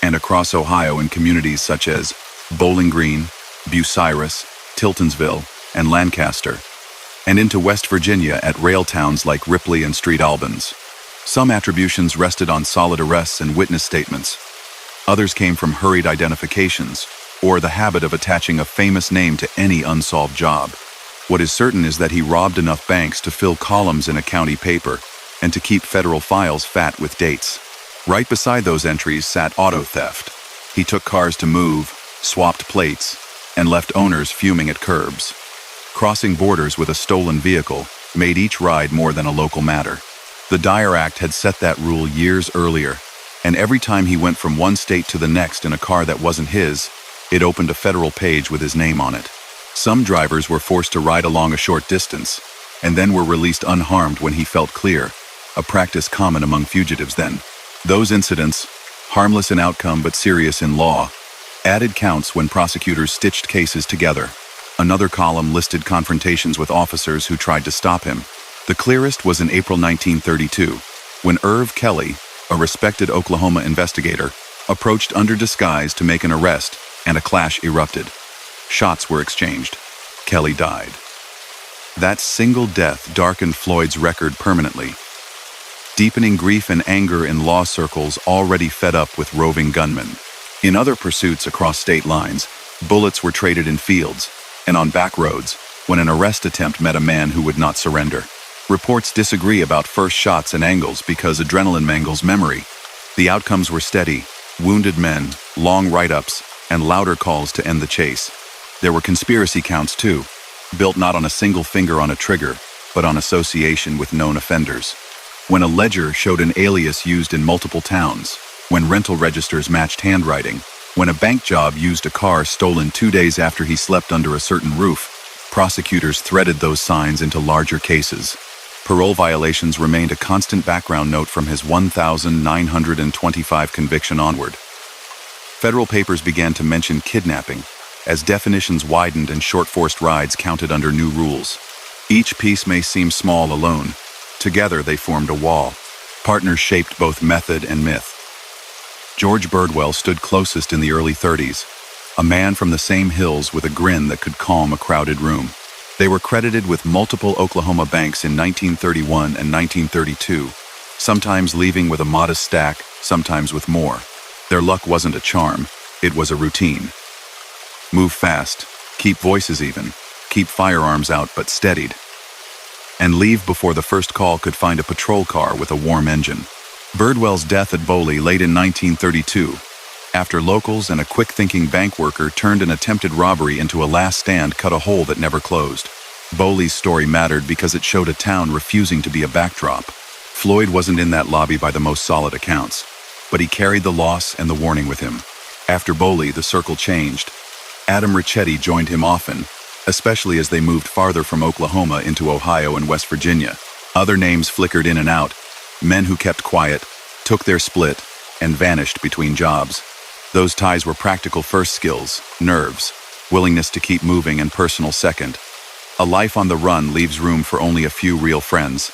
and across Ohio in communities such as Bowling Green, Bucyrus, Tiltonsville, and Lancaster, and into West Virginia at rail towns like Ripley and Street Albans. Some attributions rested on solid arrests and witness statements. Others came from hurried identifications, or the habit of attaching a famous name to any unsolved job. What is certain is that he robbed enough banks to fill columns in a county paper and to keep federal files fat with dates. Right beside those entries sat auto theft. He took cars to move, swapped plates, and left owners fuming at curbs. Crossing borders with a stolen vehicle made each ride more than a local matter. The Dyer Act had set that rule years earlier, and every time he went from one state to the next in a car that wasn't his, it opened a federal page with his name on it. Some drivers were forced to ride along a short distance, and then were released unharmed when he felt clear, a practice common among fugitives then. Those incidents, harmless in outcome but serious in law, added counts when prosecutors stitched cases together. Another column listed confrontations with officers who tried to stop him. The clearest was in April 1932, when Irv Kelly, a respected Oklahoma investigator, approached under disguise to make an arrest, and a clash erupted. Shots were exchanged. Kelly died. That single death darkened Floyd's record permanently, deepening grief and anger in law circles already fed up with roving gunmen. In other pursuits across state lines, bullets were traded in fields and on back roads when an arrest attempt met a man who would not surrender. Reports disagree about first shots and angles because adrenaline mangles memory. The outcomes were steady: wounded men, long write-ups, and louder calls to end the chase. There were conspiracy counts too, built not on a single finger on a trigger, but on association with known offenders. When a ledger showed an alias used in multiple towns, when rental registers matched handwriting, when a bank job used a car stolen 2 days after he slept under a certain roof, prosecutors threaded those signs into larger cases. Parole violations remained a constant background note from his 1,925 conviction onward. Federal papers began to mention kidnapping, as definitions widened and short-forced rides counted under new rules. Each piece may seem small alone. Together they formed a wall. Partners shaped both method and myth. George Birdwell stood closest in the early 30s, a man from the same hills with a grin that could calm a crowded room. They were credited with multiple Oklahoma banks in 1931 and 1932, sometimes leaving with a modest stack, sometimes with more. Their luck wasn't a charm, it was a routine. Move fast, keep voices even, keep firearms out but steadied, and leave before the first call could find a patrol car with a warm engine. Birdwell's death at Boley late in 1932, after locals and a quick-thinking bank worker turned an attempted robbery into a last stand cut a hole that never closed. Boley's story mattered because it showed a town refusing to be a backdrop. Floyd wasn't in that lobby by the most solid accounts, but he carried the loss and the warning with him. After Boley, the circle changed. Adam Ricchetti joined him often, especially as they moved farther from Oklahoma into Ohio and West Virginia. Other names flickered in and out, men who kept quiet, took their split, and vanished between jobs. Those ties were practical first skills, nerves, willingness to keep moving, and personal second. A life on the run leaves room for only a few real friends.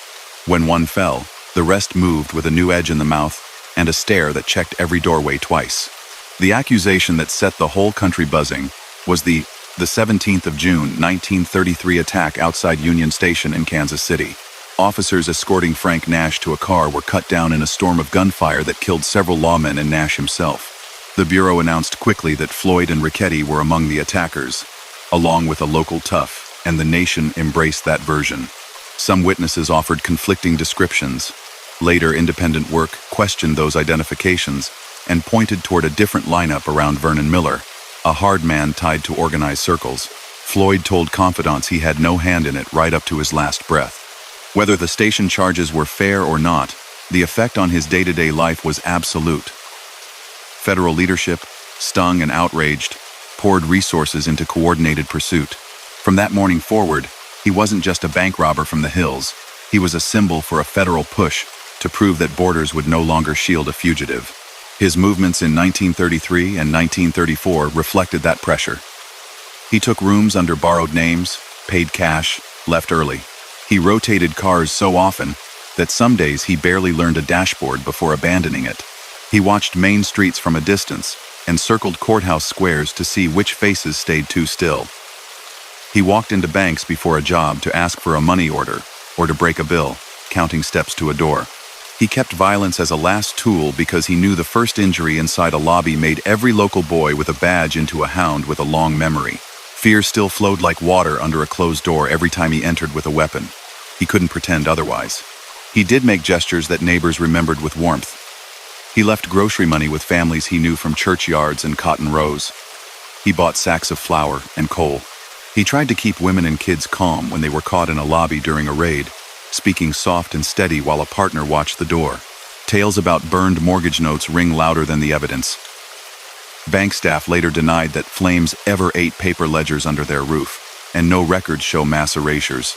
When one fell, the rest moved with a new edge in the mouth and a stare that checked every doorway twice. The accusation that set the whole country buzzing was the 17th of June 1933 attack outside Union Station in Kansas City. Officers escorting Frank Nash to a car were cut down in a storm of gunfire that killed several lawmen and Nash himself. The Bureau announced quickly that Floyd and Ricchetti were among the attackers, along with a local tough, and the nation embraced that version. Some witnesses offered conflicting descriptions. Later, independent work questioned those identifications and pointed toward a different lineup around Vernon Miller, a hard man tied to organized circles. Floyd told confidants he had no hand in it right up to his last breath. Whether the station charges were fair or not, the effect on his day-to-day life was absolute. Federal leadership, stung and outraged, poured resources into coordinated pursuit. From that morning forward, he wasn't just a bank robber from the hills. He was a symbol for a federal push to prove that borders would no longer shield a fugitive. His movements in 1933 and 1934 reflected that pressure. He took rooms under borrowed names, paid cash, left early. He rotated cars so often that some days he barely learned a dashboard before abandoning it. He watched main streets from a distance and circled courthouse squares to see which faces stayed too still. He walked into banks before a job to ask for a money order or to break a bill, counting steps to a door. He kept violence as a last tool because he knew the first injury inside a lobby made every local boy with a badge into a hound with a long memory. Fear still flowed like water under a closed door every time he entered with a weapon. He couldn't pretend otherwise. He did make gestures that neighbors remembered with warmth. He left grocery money with families he knew from churchyards and cotton rows. He bought sacks of flour and coal. He tried to keep women and kids calm when they were caught in a lobby during a raid, speaking soft and steady while a partner watched the door. Tales about burned mortgage notes ring louder than the evidence. Bank staff later denied that Flames ever ate paper ledgers under their roof, and no records show mass erasures.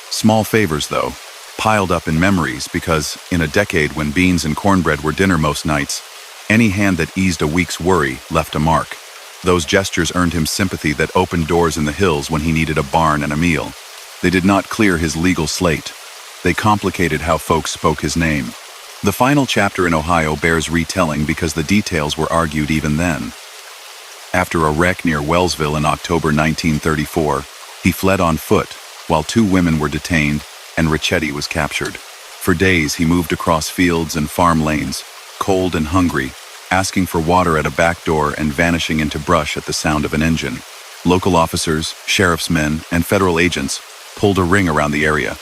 Small favors, though, piled up in memories because, in a decade when beans and cornbread were dinner most nights, any hand that eased a week's worry left a mark. Those gestures earned him sympathy that opened doors in the hills when he needed a barn and a meal. They did not clear his legal slate. They complicated how folks spoke his name. The final chapter in Ohio bears retelling because the details were argued even then. After a wreck near Wellsville in October 1934, he fled on foot, while 2 women were detained and Ricchetti was captured. For days, he moved across fields and farm lanes, cold and hungry, asking for water at a back door and vanishing into brush at the sound of an engine. Local officers, sheriff's men, and federal agents pulled a ring around the area.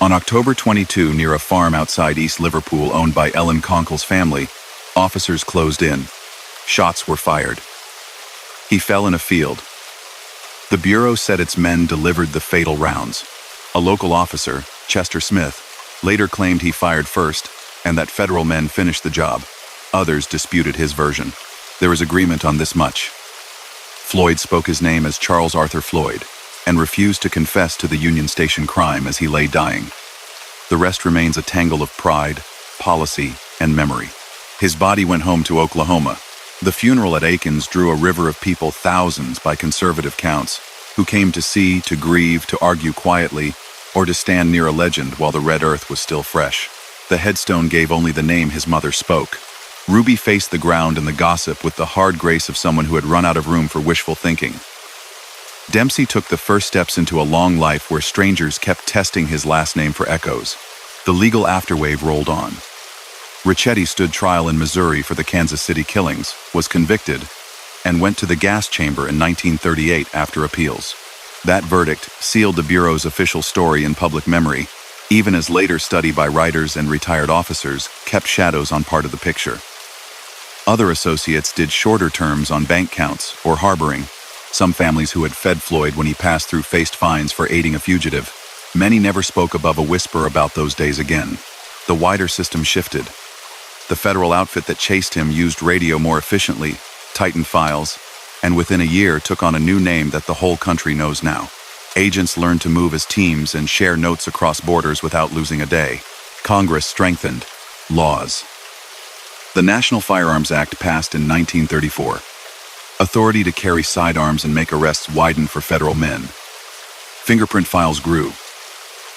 On October 22, near a farm outside East Liverpool owned by Ellen Conkle's family, officers closed in. Shots were fired. He fell in a field. The Bureau said its men delivered the fatal rounds. A local officer, Chester Smith, later claimed he fired first and that federal men finished the job. Others disputed his version. There was agreement on this much. Floyd spoke his name as Charles Arthur Floyd and refused to confess to the Union Station crime as he lay dying. The rest remains a tangle of pride, policy, and memory. His body went home to Oklahoma. The funeral at Aikens drew a river of people, thousands by conservative counts, who came to see, to grieve, to argue quietly, or to stand near a legend while the red earth was still fresh. The headstone gave only the name his mother spoke. Ruby faced the ground and the gossip with the hard grace of someone who had run out of room for wishful thinking. Dempsey took the first steps into a long life where strangers kept testing his last name for echoes. The legal afterwave rolled on. Ricchetti stood trial in Missouri for the Kansas City killings, was convicted, and went to the gas chamber in 1938 after appeals. That verdict sealed the Bureau's official story in public memory, even as later study by writers and retired officers kept shadows on part of the picture. Other associates did shorter terms on bank counts or harboring. Some families who had fed Floyd when he passed through faced fines for aiding a fugitive. Many never spoke above a whisper about those days again. The wider system shifted. The federal outfit that chased him used radio more efficiently, tightened files, and within a year took on a new name that the whole country knows now. Agents learned to move as teams and share notes across borders without losing a day. Congress strengthened laws. The National Firearms Act passed in 1934. Authority to carry sidearms and make arrests widened for federal men. Fingerprint files grew.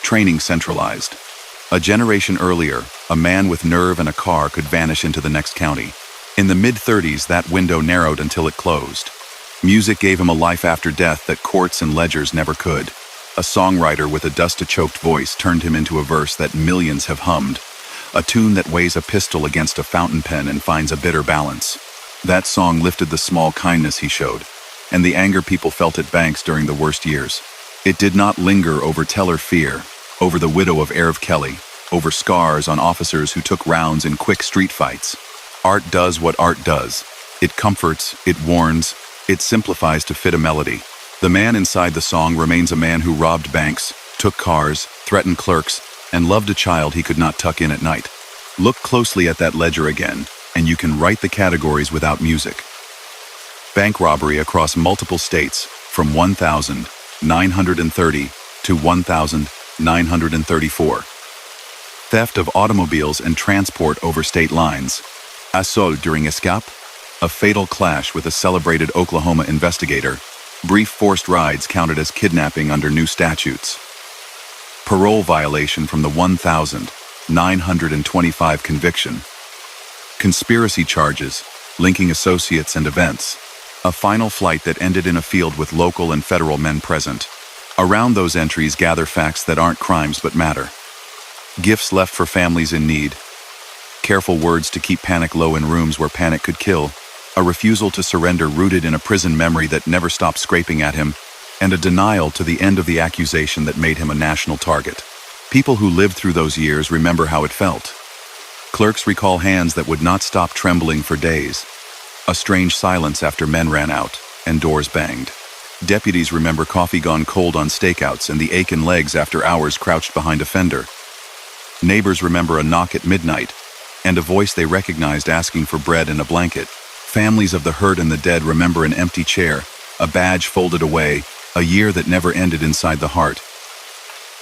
Training centralized. A generation earlier, a man with nerve and a car could vanish into the next county. In the mid-30s, that window narrowed until it closed. Music gave him a life after death that courts and ledgers never could. A songwriter with a dust-choked voice turned him into a verse that millions have hummed. A tune that weighs a pistol against a fountain pen and finds a bitter balance. That song lifted the small kindness he showed, and the anger people felt at banks during the worst years. It did not linger over teller fear, over the widow of Erev Kelly, over scars on officers who took rounds in quick street fights. Art does what art does. It comforts, it warns, it simplifies to fit a melody. The man inside the song remains a man who robbed banks, took cars, threatened clerks, and loved a child he could not tuck in at night. Look closely at that ledger again, and you can write the categories without music. Bank robbery across multiple states, from 1,930 to 1,934. Theft of automobiles and transport over state lines. Assault during escape. A fatal clash with a celebrated Oklahoma investigator. Brief forced rides counted as kidnapping under new statutes. Parole violation from the 1,925 conviction. Conspiracy charges, linking associates and events. A final flight that ended in a field with local and federal men present. Around those entries gather facts that aren't crimes but matter. Gifts left for families in need. Careful words to keep panic low in rooms where panic could kill. A refusal to surrender rooted in a prison memory that never stopped scraping at him, and a denial to the end of the accusation that made him a national target. People who lived through those years remember how it felt. Clerks recall hands that would not stop trembling for days. A strange silence after men ran out, and doors banged. Deputies remember coffee gone cold on stakeouts and the ache in legs after hours crouched behind a fender. Neighbors remember a knock at midnight, and a voice they recognized asking for bread and a blanket. Families of the hurt and the dead remember an empty chair, a badge folded away, a year that never ended inside the heart.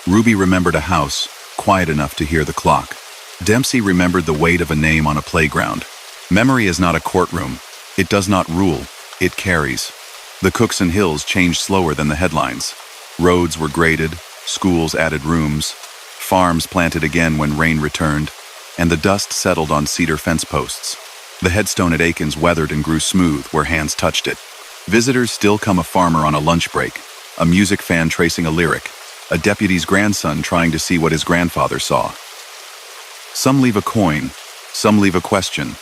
Ruby remembered a house, quiet enough to hear the clock. Dempsey remembered the weight of a name on a playground. Memory is not a courtroom. It does not rule, it carries. The Cookson Hills changed slower than the headlines. Roads were graded, schools added rooms, farms planted again when rain returned, and the dust settled on cedar fence posts. The headstone at Aikens weathered and grew smooth where hands touched it. Visitors still come a farmer on a lunch break, a music fan tracing a lyric, a deputy's grandson trying to see what his grandfather saw. Some leave a coin, some leave a question.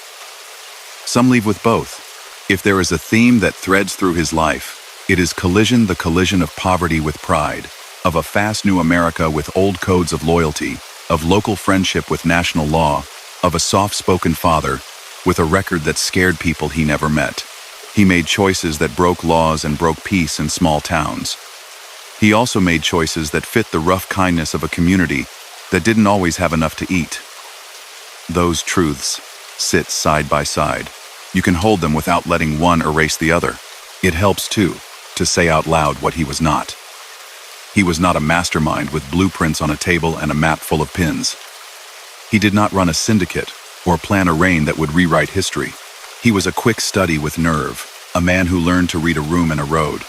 Some leave with both. If there is a theme that threads through his life, it is collision, the collision of poverty with pride, of a fast new America with old codes of loyalty, of local friendship with national law, of a soft-spoken father with a record that scared people he never met. He made choices that broke laws and broke peace in small towns. He also made choices that fit the rough kindness of a community that didn't always have enough to eat. Those truths sit side by side. You can hold them without letting one erase the other. It helps, too, to say out loud what he was not. He was not a mastermind with blueprints on a table and a map full of pins. He did not run a syndicate or plan a reign that would rewrite history. He was a quick study with nerve, a man who learned to read a room in a road,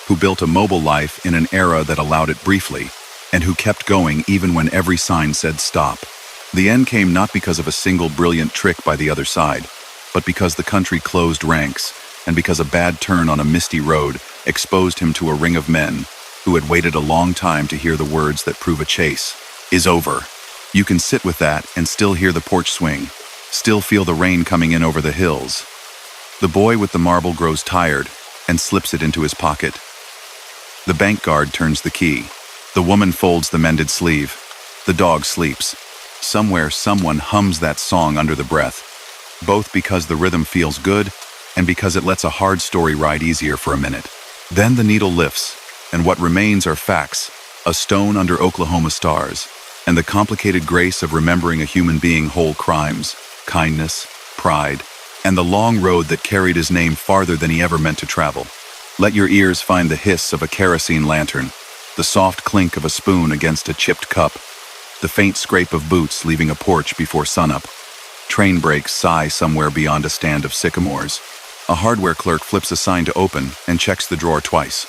who built a mobile life in an era that allowed it briefly, and who kept going even when every sign said stop. The end came not because of a single brilliant trick by the other side, but because the country closed ranks, and because a bad turn on a misty road exposed him to a ring of men who had waited a long time to hear the words that prove a chase is over. You can sit with that and still hear the porch swing, Still feel the rain coming in over the hills. The boy with the marble grows tired and slips it into his pocket. The bank guard turns the key. The woman folds the mended sleeve. The dog sleeps. Somewhere someone hums that song under the breath, both because the rhythm feels good and because it lets a hard story ride easier for a minute. Then the needle lifts, and what remains are facts, a stone under Oklahoma stars, and the complicated grace of remembering a human being whole crimes, kindness, pride, and the long road that carried his name farther than he ever meant to travel. Let your ears find the hiss of a kerosene lantern, the soft clink of a spoon against a chipped cup, the faint scrape of boots leaving a porch before sunup. Train brakes sigh somewhere beyond a stand of sycamores. A hardware clerk flips a sign to open and checks the drawer twice.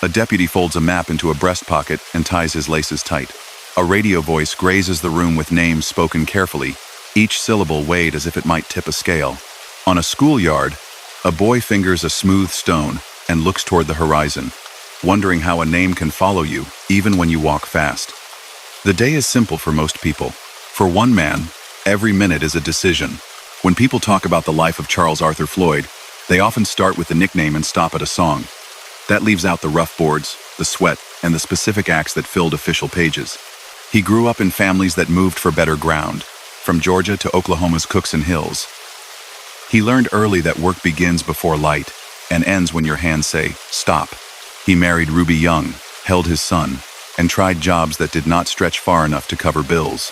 A deputy folds a map into a breast pocket and ties his laces tight. A radio voice grazes the room with names spoken carefully, each syllable weighed as if it might tip a scale. On a schoolyard, a boy fingers a smooth stone and looks toward the horizon, wondering how a name can follow you even when you walk fast. The day is simple for most people. For one man, every minute is a decision. When people talk about the life of Charles Arthur Floyd, they often start with the nickname and stop at a song. That leaves out the rough boards, the sweat, and the specific acts that filled official pages. He grew up in families that moved for better ground, from Georgia to Oklahoma's Cookson Hills. He learned early that work begins before light and ends when your hands say, stop. He married Ruby Young, held his son, and tried jobs that did not stretch far enough to cover bills.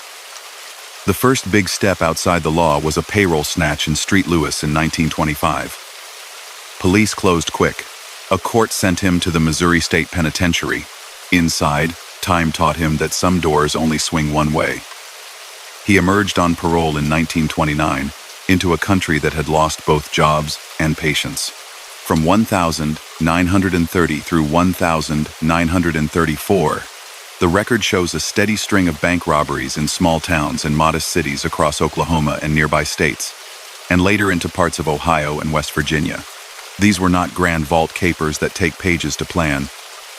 The first big step outside the law was a payroll snatch in Street Lewis in 1925. Police closed quick. A court sent him to the Missouri State Penitentiary. Inside, time taught him that some doors only swing one way. He emerged on parole in 1929 into a country that had lost both jobs and patience. From 1,930 through 1,934, the record shows a steady string of bank robberies in small towns and modest cities across Oklahoma and nearby states, and later into parts of Ohio and West Virginia. These were not grand vault capers that take pages to plan.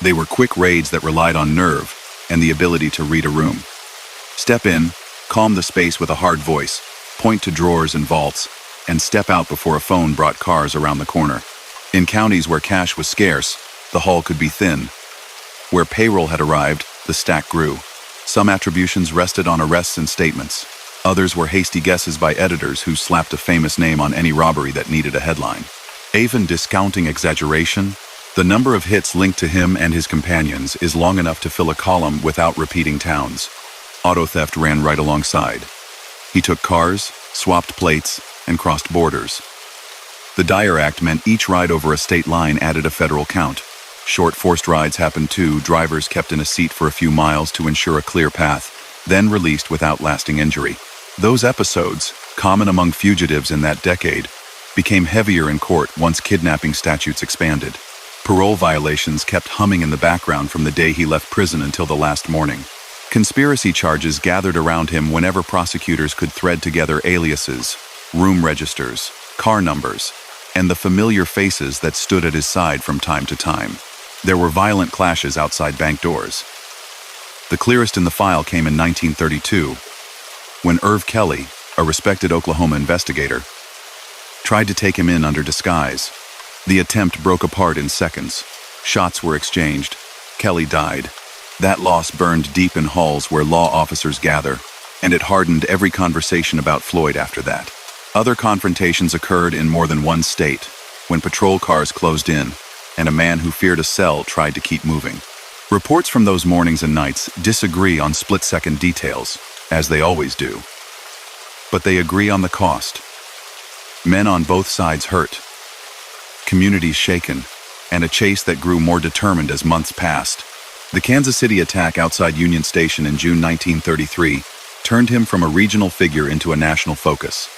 They were quick raids that relied on nerve and the ability to read a room. Step in, calm the space with a hard voice, point to drawers and vaults, and step out before a phone brought cars around the corner. In counties where cash was scarce, the haul could be thin. Where payroll had arrived, the stack grew. Some attributions rested on arrests and statements. Others were hasty guesses by editors who slapped a famous name on any robbery that needed a headline. Even discounting exaggeration, the number of hits linked to him and his companions is long enough to fill a column without repeating towns. Auto theft ran right alongside. He took cars, swapped plates, and crossed borders. The Dyer Act meant each ride over a state line added a federal count. Short forced rides happened too, drivers kept in a seat for a few miles to ensure a clear path, then released without lasting injury. Those episodes, common among fugitives in that decade, became heavier in court once kidnapping statutes expanded. Parole violations kept humming in the background from the day he left prison until the last morning. Conspiracy charges gathered around him whenever prosecutors could thread together aliases, room registers, car numbers, and the familiar faces that stood at his side from time to time. There were violent clashes outside bank doors. The clearest in the file came in 1932, when Irv Kelly, a respected Oklahoma investigator, tried to take him in under disguise. The attempt broke apart in seconds. Shots were exchanged. Kelly died. That loss burned deep in halls where law officers gather, and it hardened every conversation about Floyd after that. Other confrontations occurred in more than one state, when patrol cars closed in, and a man who feared a cell tried to keep moving. Reports from those mornings and nights disagree on split-second details, as they always do. But they agree on the cost. Men on both sides hurt, communities shaken, and a chase that grew more determined as months passed. The Kansas City attack outside Union Station in June 1933 turned him from a regional figure into a national focus.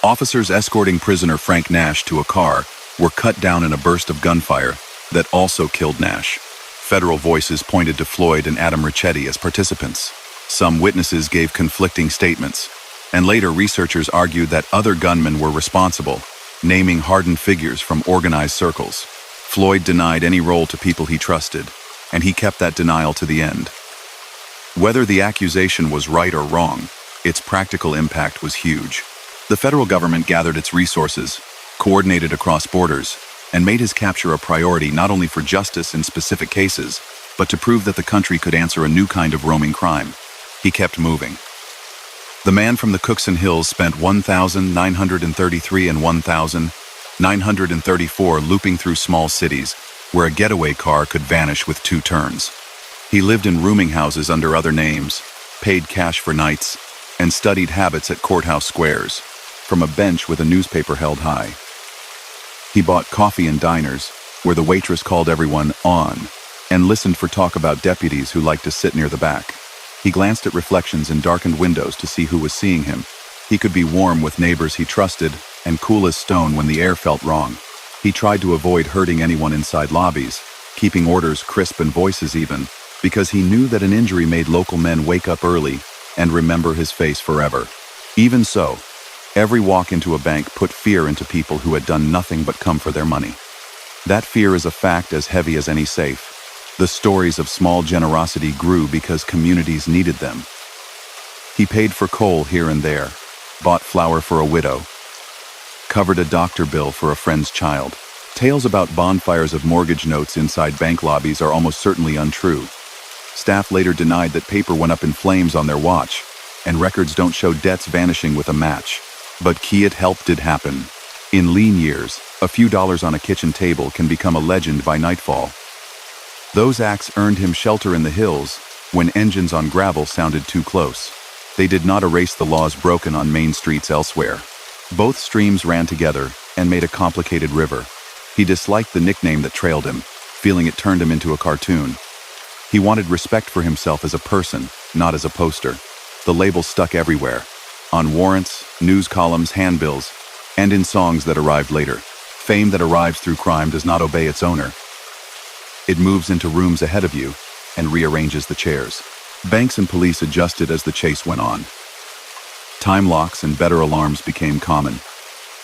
Officers escorting prisoner Frank Nash to a car were cut down in a burst of gunfire that also killed Nash. Federal voices pointed to Floyd and Adam Richetti as participants. Some witnesses gave conflicting statements, and later researchers argued that other gunmen were responsible, naming hardened figures from organized circles. Floyd denied any role to people he trusted, and he kept that denial to the end. Whether the accusation was right or wrong, its practical impact was huge. The federal government gathered its resources, coordinated across borders, and made his capture a priority not only for justice in specific cases, but to prove that the country could answer a new kind of roaming crime. He kept moving. The man from the Cookson Hills spent 1,933 and 1,934 looping through small cities, where a getaway car could vanish with 2 turns. He lived in rooming houses under other names, paid cash for nights, and studied habits at courthouse squares, from a bench with a newspaper held high. He bought coffee in diners, where the waitress called everyone on, and listened for talk about deputies who liked to sit near the back. He glanced at reflections in darkened windows to see who was seeing him. He could be warm with neighbors he trusted, and cool as stone when the air felt wrong. He tried to avoid hurting anyone inside lobbies, keeping orders crisp and voices even, because he knew that an injury made local men wake up early and remember his face forever. Even so, every walk into a bank put fear into people who had done nothing but come for their money. That fear is a fact as heavy as any safe. The stories of small generosity grew because communities needed them. He paid for coal here and there, bought flour for a widow, covered a doctor bill for a friend's child. Tales about bonfires of mortgage notes inside bank lobbies are almost certainly untrue. Staff later denied that paper went up in flames on their watch, and records don't show debts vanishing with a match. But it help did happen. In lean years, a few dollars on a kitchen table can become a legend by nightfall. Those acts earned him shelter in the hills when engines on gravel sounded too close. They did not erase the laws broken on main streets elsewhere. Both streams ran together and made a complicated river. He disliked the nickname that trailed him, feeling it turned him into a cartoon. He wanted respect for himself as a person, not as a poster. The label stuck everywhere, on warrants, news columns, handbills, and in songs that arrived later. Fame that arrives through crime does not obey its owner. It moves into rooms ahead of you and rearranges the chairs. Banks and police adjusted as the chase went on. Time locks and better alarms became common.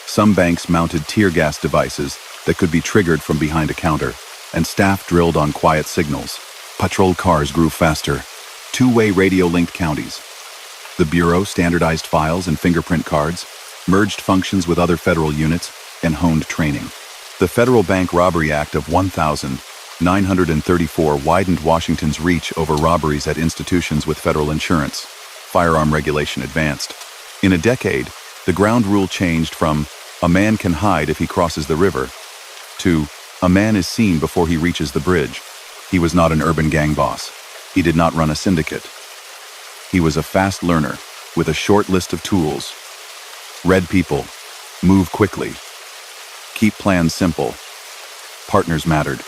Some banks mounted tear gas devices that could be triggered from behind a counter, and staff drilled on quiet signals. Patrol cars grew faster. Two-way radio-linked counties. The Bureau standardized files and fingerprint cards, merged functions with other federal units, and honed training. The Federal Bank Robbery Act of 1934 widened Washington's reach over robberies at institutions with federal insurance. Firearm regulation advanced. In a decade, the ground rule changed from "a man can hide if he crosses the river" to "a man is seen before he reaches the bridge." He was not an urban gang boss. He did not run a syndicate. He was a fast learner with a short list of tools. Read people, move quickly, keep plans simple. Partners mattered.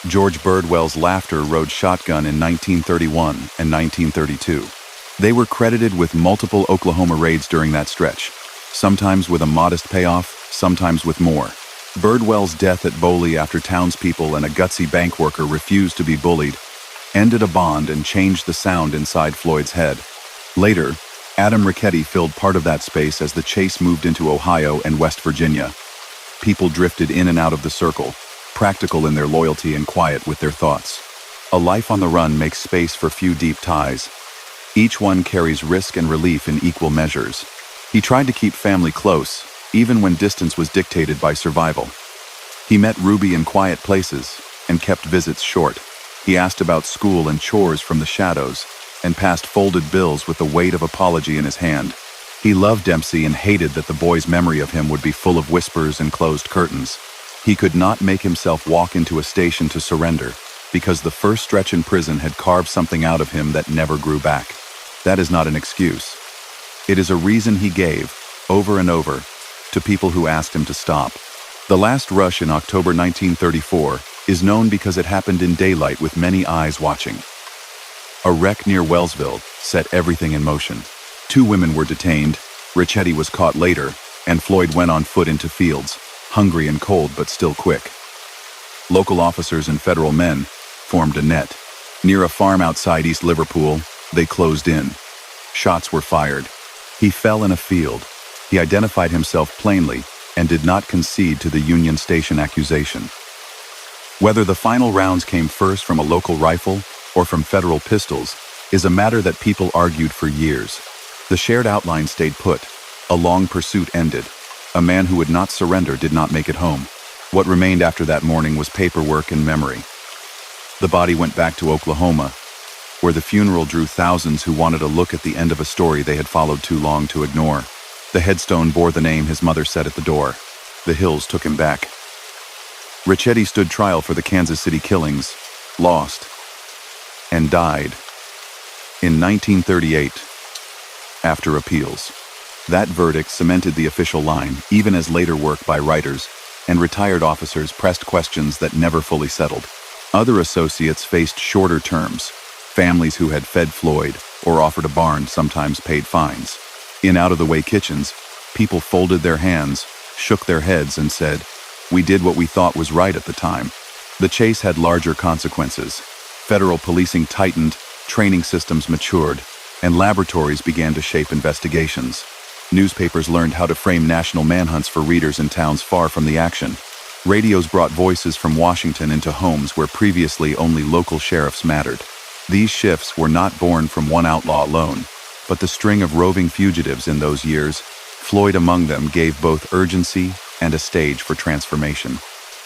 George Birdwell's Laughter rode shotgun in 1931 and 1932. They were credited with multiple Oklahoma raids during that stretch, sometimes with a modest payoff, sometimes with more. Birdwell's death at Boley after townspeople and a gutsy bank worker refused to be bullied ended a bond and changed the sound inside Floyd's head. Later, Adam Ricchetti filled part of that space as the chase moved into Ohio and West Virginia. People drifted in and out of the circle, practical in their loyalty and quiet with their thoughts. A life on the run makes space for few deep ties. Each one carries risk and relief in equal measures. He tried to keep family close, even when distance was dictated by survival. He met Ruby in quiet places and kept visits short. He asked about school and chores from the shadows and passed folded bills with the weight of apology in his hand. He loved Dempsey and hated that the boy's memory of him would be full of whispers and closed curtains. He could not make himself walk into a station to surrender because the first stretch in prison had carved something out of him that never grew back. That is not an excuse. It is a reason he gave, over and over, to people who asked him to stop. The last rush in October 1934 is known because it happened in daylight with many eyes watching. A wreck near Wellsville set everything in motion. 2 women were detained, Ricchetti was caught later, and Floyd went on foot into fields, hungry and cold but still quick. Local officers and federal men formed a net. Near a farm outside East Liverpool, they closed in. Shots were fired. He fell in a field. He identified himself plainly and did not concede to the Union Station accusation. Whether the final rounds came first from a local rifle or from federal pistols is a matter that people argued for years. The shared outline stayed put. A long pursuit ended. A man who would not surrender did not make it home. What remained after that morning was paperwork and memory. The body went back to Oklahoma, where the funeral drew thousands who wanted a look at the end of a story they had followed too long to ignore. The headstone bore the name his mother said at the door. The hills took him back. Ricchetti stood trial for the Kansas City killings, lost, and died in 1938 after appeals. That verdict cemented the official line, even as later work by writers and retired officers pressed questions that never fully settled. Other associates faced shorter terms. Families who had fed Floyd or offered a barn sometimes paid fines. In out-of-the-way kitchens, people folded their hands, shook their heads, and said, "We did what we thought was right at the time." The chase had larger consequences. Federal policing tightened, training systems matured, and laboratories began to shape investigations. Newspapers learned how to frame national manhunts for readers in towns far from the action. Radios brought voices from Washington into homes where previously only local sheriffs mattered. These shifts were not born from one outlaw alone, but the string of roving fugitives in those years, Floyd among them, gave both urgency and a stage for transformation.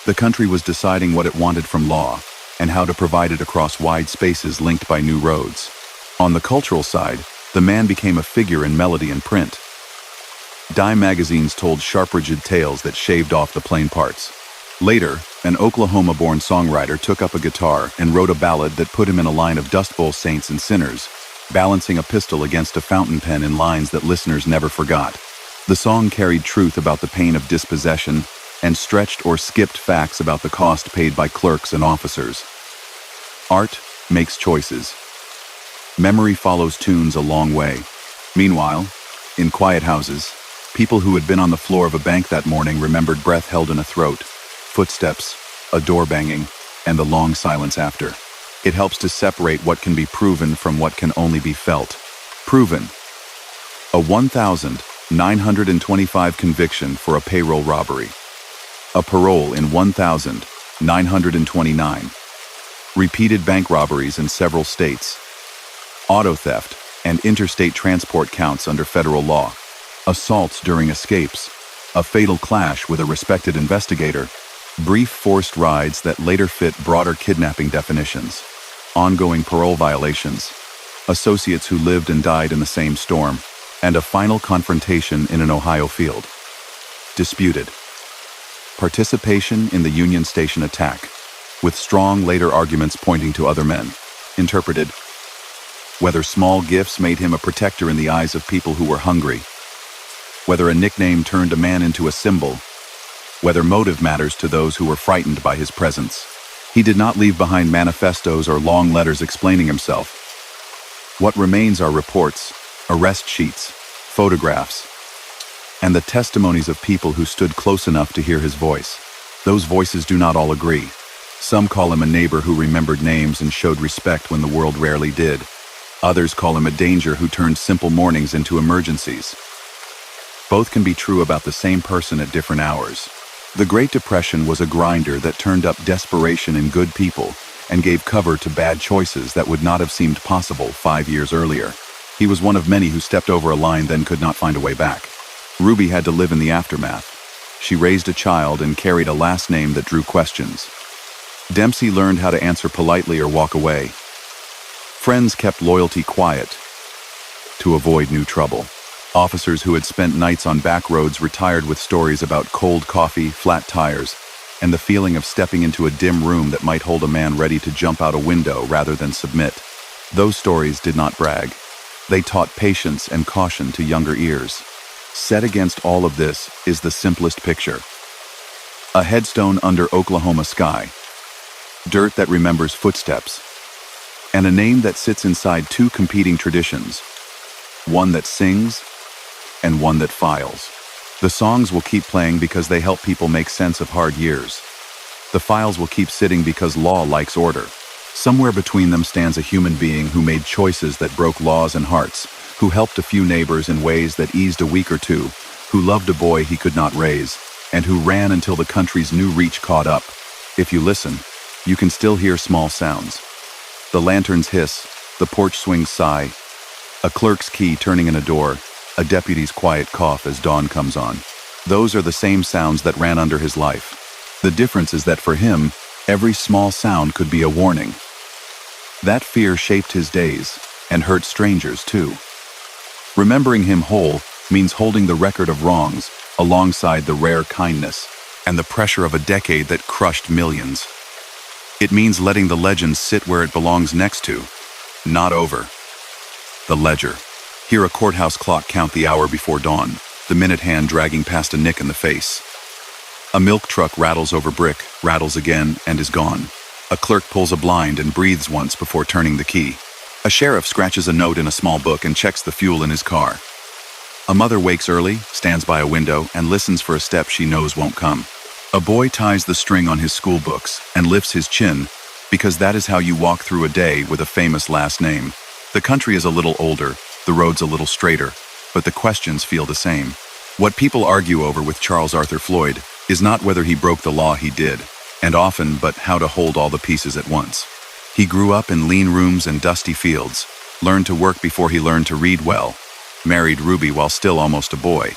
The country was deciding what it wanted from law and how to provide it across wide spaces linked by new roads. On the cultural side, the man became a figure in melody and print. Dime magazines told sharp-rigid tales that shaved off the plain parts. Later, an Oklahoma-born songwriter took up a guitar and wrote a ballad that put him in a line of Dust Bowl saints and sinners, balancing a pistol against a fountain pen in lines that listeners never forgot. The song carried truth about the pain of dispossession and stretched or skipped facts about the cost paid by clerks and officers. Art makes choices. Memory follows tunes a long way. Meanwhile, in quiet houses, people who had been on the floor of a bank that morning remembered breath held in a throat, footsteps, a door banging, and the long silence after. It helps to separate what can be proven from what can only be felt. Proven. A 1,925 conviction for a payroll robbery. A parole in 1,929. Repeated bank robberies in several states. Auto theft and interstate transport counts under federal law. Assaults during escapes. A fatal clash with a respected investigator. Brief forced rides that later fit broader kidnapping definitions. Ongoing parole violations. Associates who lived and died in the same storm. And a final confrontation in an Ohio field. Disputed. Participation in the Union Station attack, with strong later arguments pointing to other men. Interpreted. Whether small gifts made him a protector in the eyes of people who were hungry. Whether a nickname turned a man into a symbol. Whether motive matters to those who were frightened by his presence. He did not leave behind manifestos or long letters explaining himself. What remains are reports, arrest sheets, photographs, and the testimonies of people who stood close enough to hear his voice. Those voices do not all agree. Some call him a neighbor who remembered names and showed respect when the world rarely did. Others call him a danger who turned simple mornings into emergencies. Both can be true about the same person at different hours. The Great Depression was a grinder that turned up desperation in good people and gave cover to bad choices that would not have seemed possible 5 years earlier. He was one of many who stepped over a line then could not find a way back. Ruby had to live in the aftermath. She raised a child and carried a last name that drew questions. Dempsey learned how to answer politely or walk away. Friends kept loyalty quiet to avoid new trouble. Officers who had spent nights on back roads retired with stories about cold coffee, flat tires, and the feeling of stepping into a dim room that might hold a man ready to jump out a window rather than submit. Those stories did not brag. They taught patience and caution to younger ears. Set against all of this is the simplest picture. A headstone under Oklahoma sky. Dirt that remembers footsteps. And a name that sits inside two competing traditions. One that sings and one that files. The songs will keep playing because they help people make sense of hard years. The files will keep sitting because law likes order. Somewhere between them stands a human being who made choices that broke laws and hearts, who helped a few neighbors in ways that eased a week or two, who loved a boy he could not raise, and who ran until the country's new reach caught up. If you listen, you can still hear small sounds. The lantern's hiss, the porch swing's sigh, A clerk's key turning in a door, a deputy's quiet cough as dawn comes on. Those are the same sounds that ran under his life. The difference is that for him, every small sound could be a warning. That fear shaped his days, and hurt strangers too. Remembering him whole means holding the record of wrongs alongside the rare kindness and the pressure of a decade that crushed millions. It means letting the legend sit where it belongs next to, not over. The ledger. Hear a courthouse clock count the hour before dawn, the minute hand dragging past a nick in the face. A milk truck rattles over brick, rattles again, and is gone. A clerk pulls a blind and breathes once before turning the key. A sheriff scratches a note in a small book and checks the fuel in his car. A mother wakes early, stands by a window, and listens for a step she knows won't come. A boy ties the string on his school books and lifts his chin, because that is how you walk through a day with a famous last name. The country is a little older, the roads a little straighter, but the questions feel the same. What people argue over with Charles Arthur Floyd is not whether he broke the law, he did, and often, but how to hold all the pieces at once. He grew up in lean rooms and dusty fields, learned to work before he learned to read well, married Ruby while still almost a boy,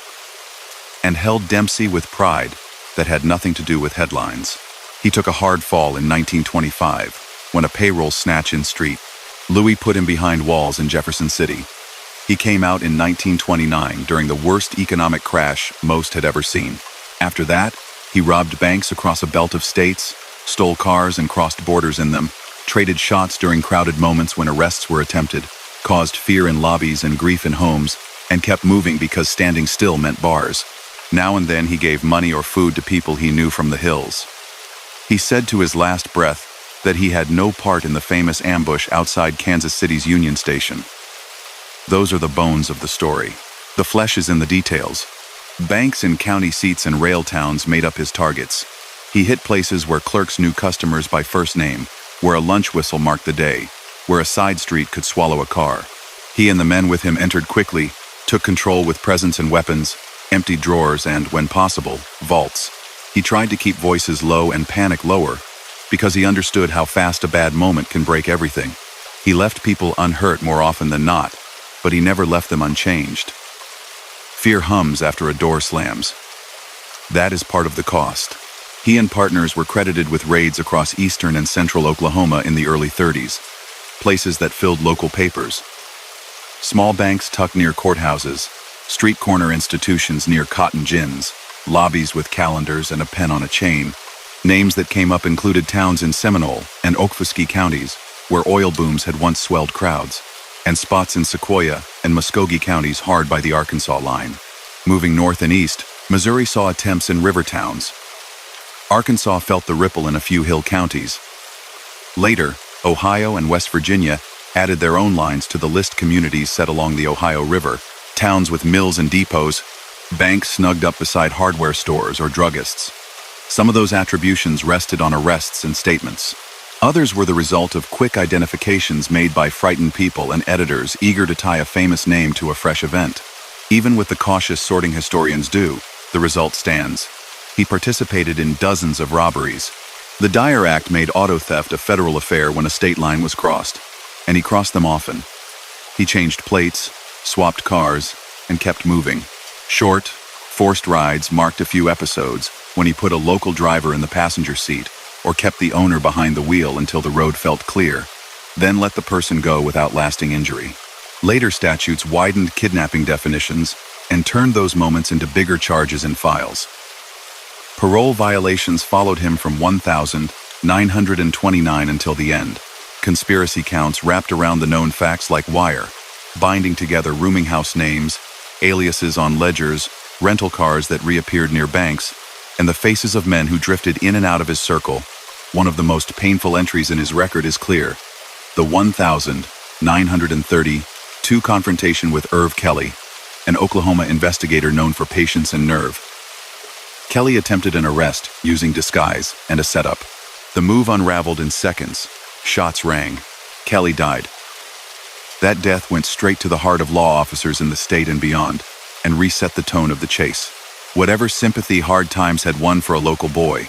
and held Dempsey with pride that had nothing to do with headlines. He took a hard fall in 1925 when a payroll snatch in street. Louis put him behind walls in Jefferson City. He came out in 1929 during the worst economic crash most had ever seen. After that, he robbed banks across a belt of states, stole cars and crossed borders in them, traded shots during crowded moments when arrests were attempted, caused fear in lobbies and grief in homes, and kept moving because standing still meant bars. Now and then he gave money or food to people he knew from the hills. He said to his last breath that he had no part in the famous ambush outside Kansas City's Union Station. Those are the bones of the story. The flesh is in the details. Banks in county seats and rail towns made up his targets. He hit places where clerks knew customers by first name, where a lunch whistle marked the day, where a side street could swallow a car. He and the men with him entered quickly, took control with presents and weapons, emptied drawers and, when possible, vaults. He tried to keep voices low and panic lower, because he understood how fast a bad moment can break everything. He left people unhurt more often than not, but he never left them unchanged. Fear hums after a door slams. That is part of the cost. He and partners were credited with raids across eastern and central Oklahoma in the early 30s, places that filled local papers. Small banks tucked near courthouses, street corner institutions near cotton gins, lobbies with calendars and a pen on a chain. Names that came up included towns in Seminole and Okfuskee counties, where oil booms had once swelled crowds, and spots in Sequoia and Muskogee counties hard by the Arkansas line. Moving north and east, Missouri saw attempts in river towns. Arkansas felt the ripple in a few hill counties. Later, Ohio and West Virginia added their own lines to the list. Communities set along the Ohio River, towns with mills and depots, banks snugged up beside hardware stores or druggists. Some of those attributions rested on arrests and statements. Others were the result of quick identifications made by frightened people and editors eager to tie a famous name to a fresh event. Even with the cautious sorting historians do, the result stands. He participated in dozens of robberies. The Dyer Act made auto theft a federal affair when a state line was crossed, and he crossed them often. He changed plates, swapped cars, and kept moving. Short, forced rides marked a few episodes when he put a local driver in the passenger seat or kept the owner behind the wheel until the road felt clear, then let the person go without lasting injury. Later statutes widened kidnapping definitions and turned those moments into bigger charges and files. Parole violations followed him from 1,929 until the end. Conspiracy counts wrapped around the known facts like wire, binding together rooming house names, aliases on ledgers, rental cars that reappeared near banks, and the faces of men who drifted in and out of his circle. One of the most painful entries in his record is clear: the 1,932 confrontation with Irv Kelly, an Oklahoma investigator known for patience and nerve. Kelly attempted an arrest using disguise and a setup. The move unraveled in seconds. Shots rang. Kelly died. That death went straight to the heart of law officers in the state and beyond, and reset the tone of the chase. Whatever sympathy hard times had won for a local boy,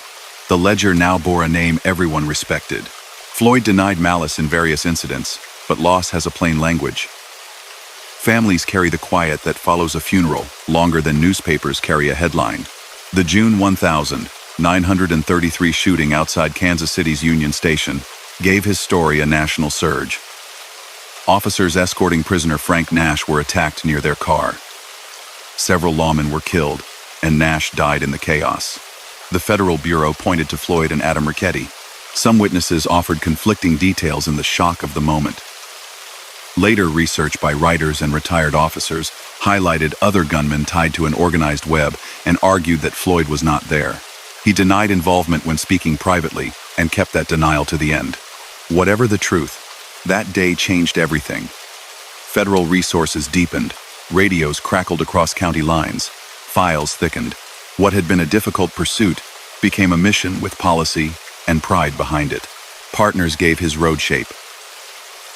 the ledger now bore a name everyone respected. Floyd denied malice in various incidents, but loss has a plain language. Families carry the quiet that follows a funeral longer than newspapers carry a headline. The June 1933 shooting outside Kansas City's Union Station gave his story a national surge. Officers escorting prisoner Frank Nash were attacked near their car. Several lawmen were killed, and Nash died in the chaos. The Federal Bureau pointed to Floyd and Adam Richetti. Some witnesses offered conflicting details in the shock of the moment. Later research by writers and retired officers highlighted other gunmen tied to an organized web and argued that Floyd was not there. He denied involvement when speaking privately and kept that denial to the end. Whatever the truth, that day changed everything. Federal resources deepened, radios crackled across county lines, files thickened. What had been a difficult pursuit became a mission with policy and pride behind it. Partners gave his road shape.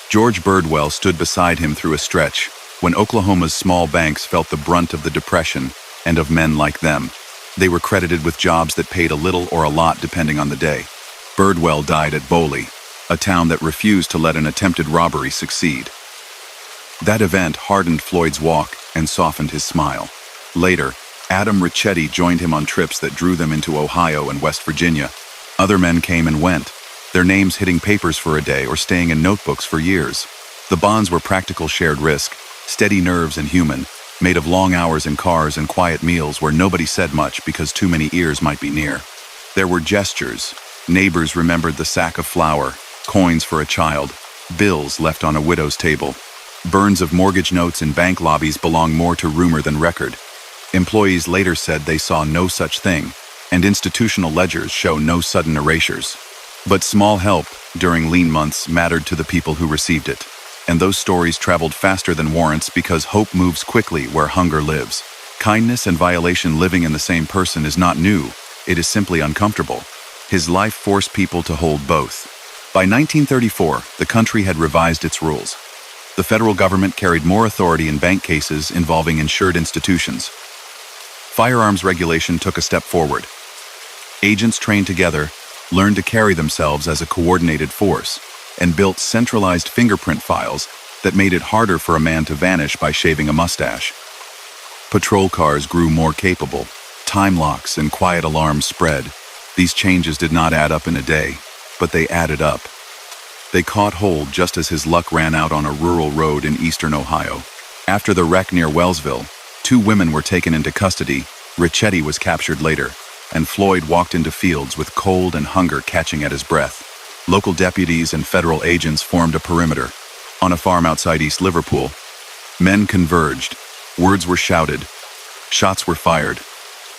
George Birdwell stood beside him through a stretch when Oklahoma's small banks felt the brunt of the Depression and of men like them. They were credited with jobs that paid a little or a lot depending on the day. Birdwell died at Boley, a town that refused to let an attempted robbery succeed. That event hardened Floyd's walk and softened his smile. Later, Adam Richetti joined him on trips that drew them into Ohio and West Virginia. Other men came and went, their names hitting papers for a day or staying in notebooks for years. The bonds were practical shared risk, steady nerves and human, made of long hours in cars and quiet meals where nobody said much because too many ears might be near. There were gestures. Neighbors remembered the sack of flour, coins for a child, bills left on a widow's table. Burns of mortgage notes in bank lobbies belong more to rumor than record. Employees later said they saw no such thing, and institutional ledgers show no sudden erasures. But small help during lean months mattered to the people who received it, and those stories traveled faster than warrants because hope moves quickly where hunger lives. Kindness and violation living in the same person is not new, it is simply uncomfortable. His life forced people to hold both. By 1934, the country had revised its rules. The federal government carried more authority in bank cases involving insured institutions. Firearms regulation took a step forward. Agents trained together learned to carry themselves as a coordinated force and built centralized fingerprint files that made it harder for a man to vanish by shaving a mustache. Patrol cars grew more capable. Time locks and quiet alarms spread. These changes did not add up in a day, but they added up. They caught hold just as his luck ran out on a rural road in eastern Ohio. After the wreck near Wellsville, 2 women were taken into custody. Richetti was captured later, and Floyd walked into fields with cold and hunger catching at his breath. Local deputies and federal agents formed a perimeter. On a farm outside East Liverpool, men converged, words were shouted, shots were fired,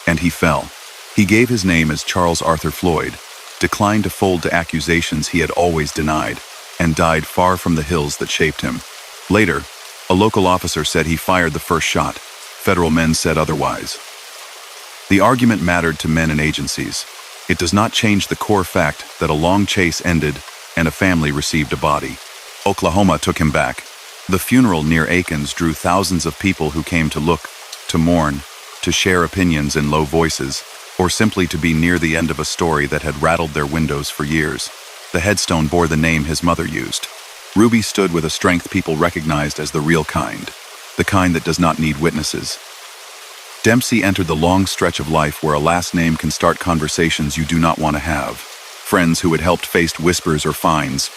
and he fell. He gave his name as Charles Arthur Floyd, declined to fold to accusations he had always denied, and died far from the hills that shaped him. Later, a local officer said he fired the first shot. Federal men said otherwise. The argument mattered to men and agencies. It does not change the core fact that a long chase ended and a family received a body. Oklahoma took him back. The funeral near Aikens drew thousands of people who came to look, to mourn, to share opinions in low voices, or simply to be near the end of a story that had rattled their windows for years. The headstone bore the name his mother used. Ruby stood with a strength people recognized as the real kind, the kind that does not need witnesses. Dempsey entered the long stretch of life where a last name can start conversations you do not want to have. Friends who had helped faced whispers or fines.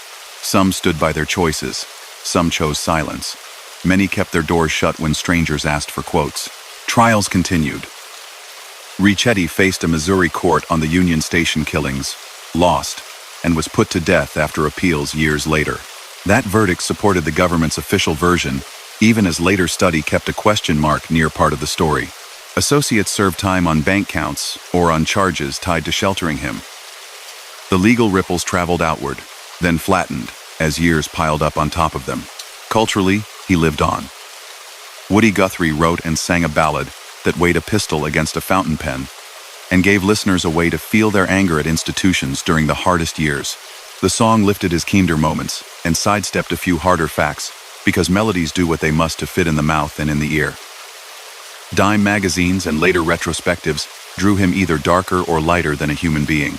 Some stood by their choices. Some chose silence. Many kept their doors shut when strangers asked for quotes. Trials continued. Richetti faced a Missouri court on the Union Station killings, lost, and was put to death after appeals years later. That verdict supported the government's official version, even as later study kept a question mark near part of the story. Associates served time on bank counts or on charges tied to sheltering him. The legal ripples traveled outward, then flattened as years piled up on top of them. Culturally, he lived on. Woody Guthrie wrote and sang a ballad that weighed a pistol against a fountain pen and gave listeners a way to feel their anger at institutions during the hardest years. The song lifted his kinder moments and sidestepped a few harder facts because melodies do what they must to fit in the mouth and in the ear. Dime magazines and later retrospectives drew him either darker or lighter than a human being.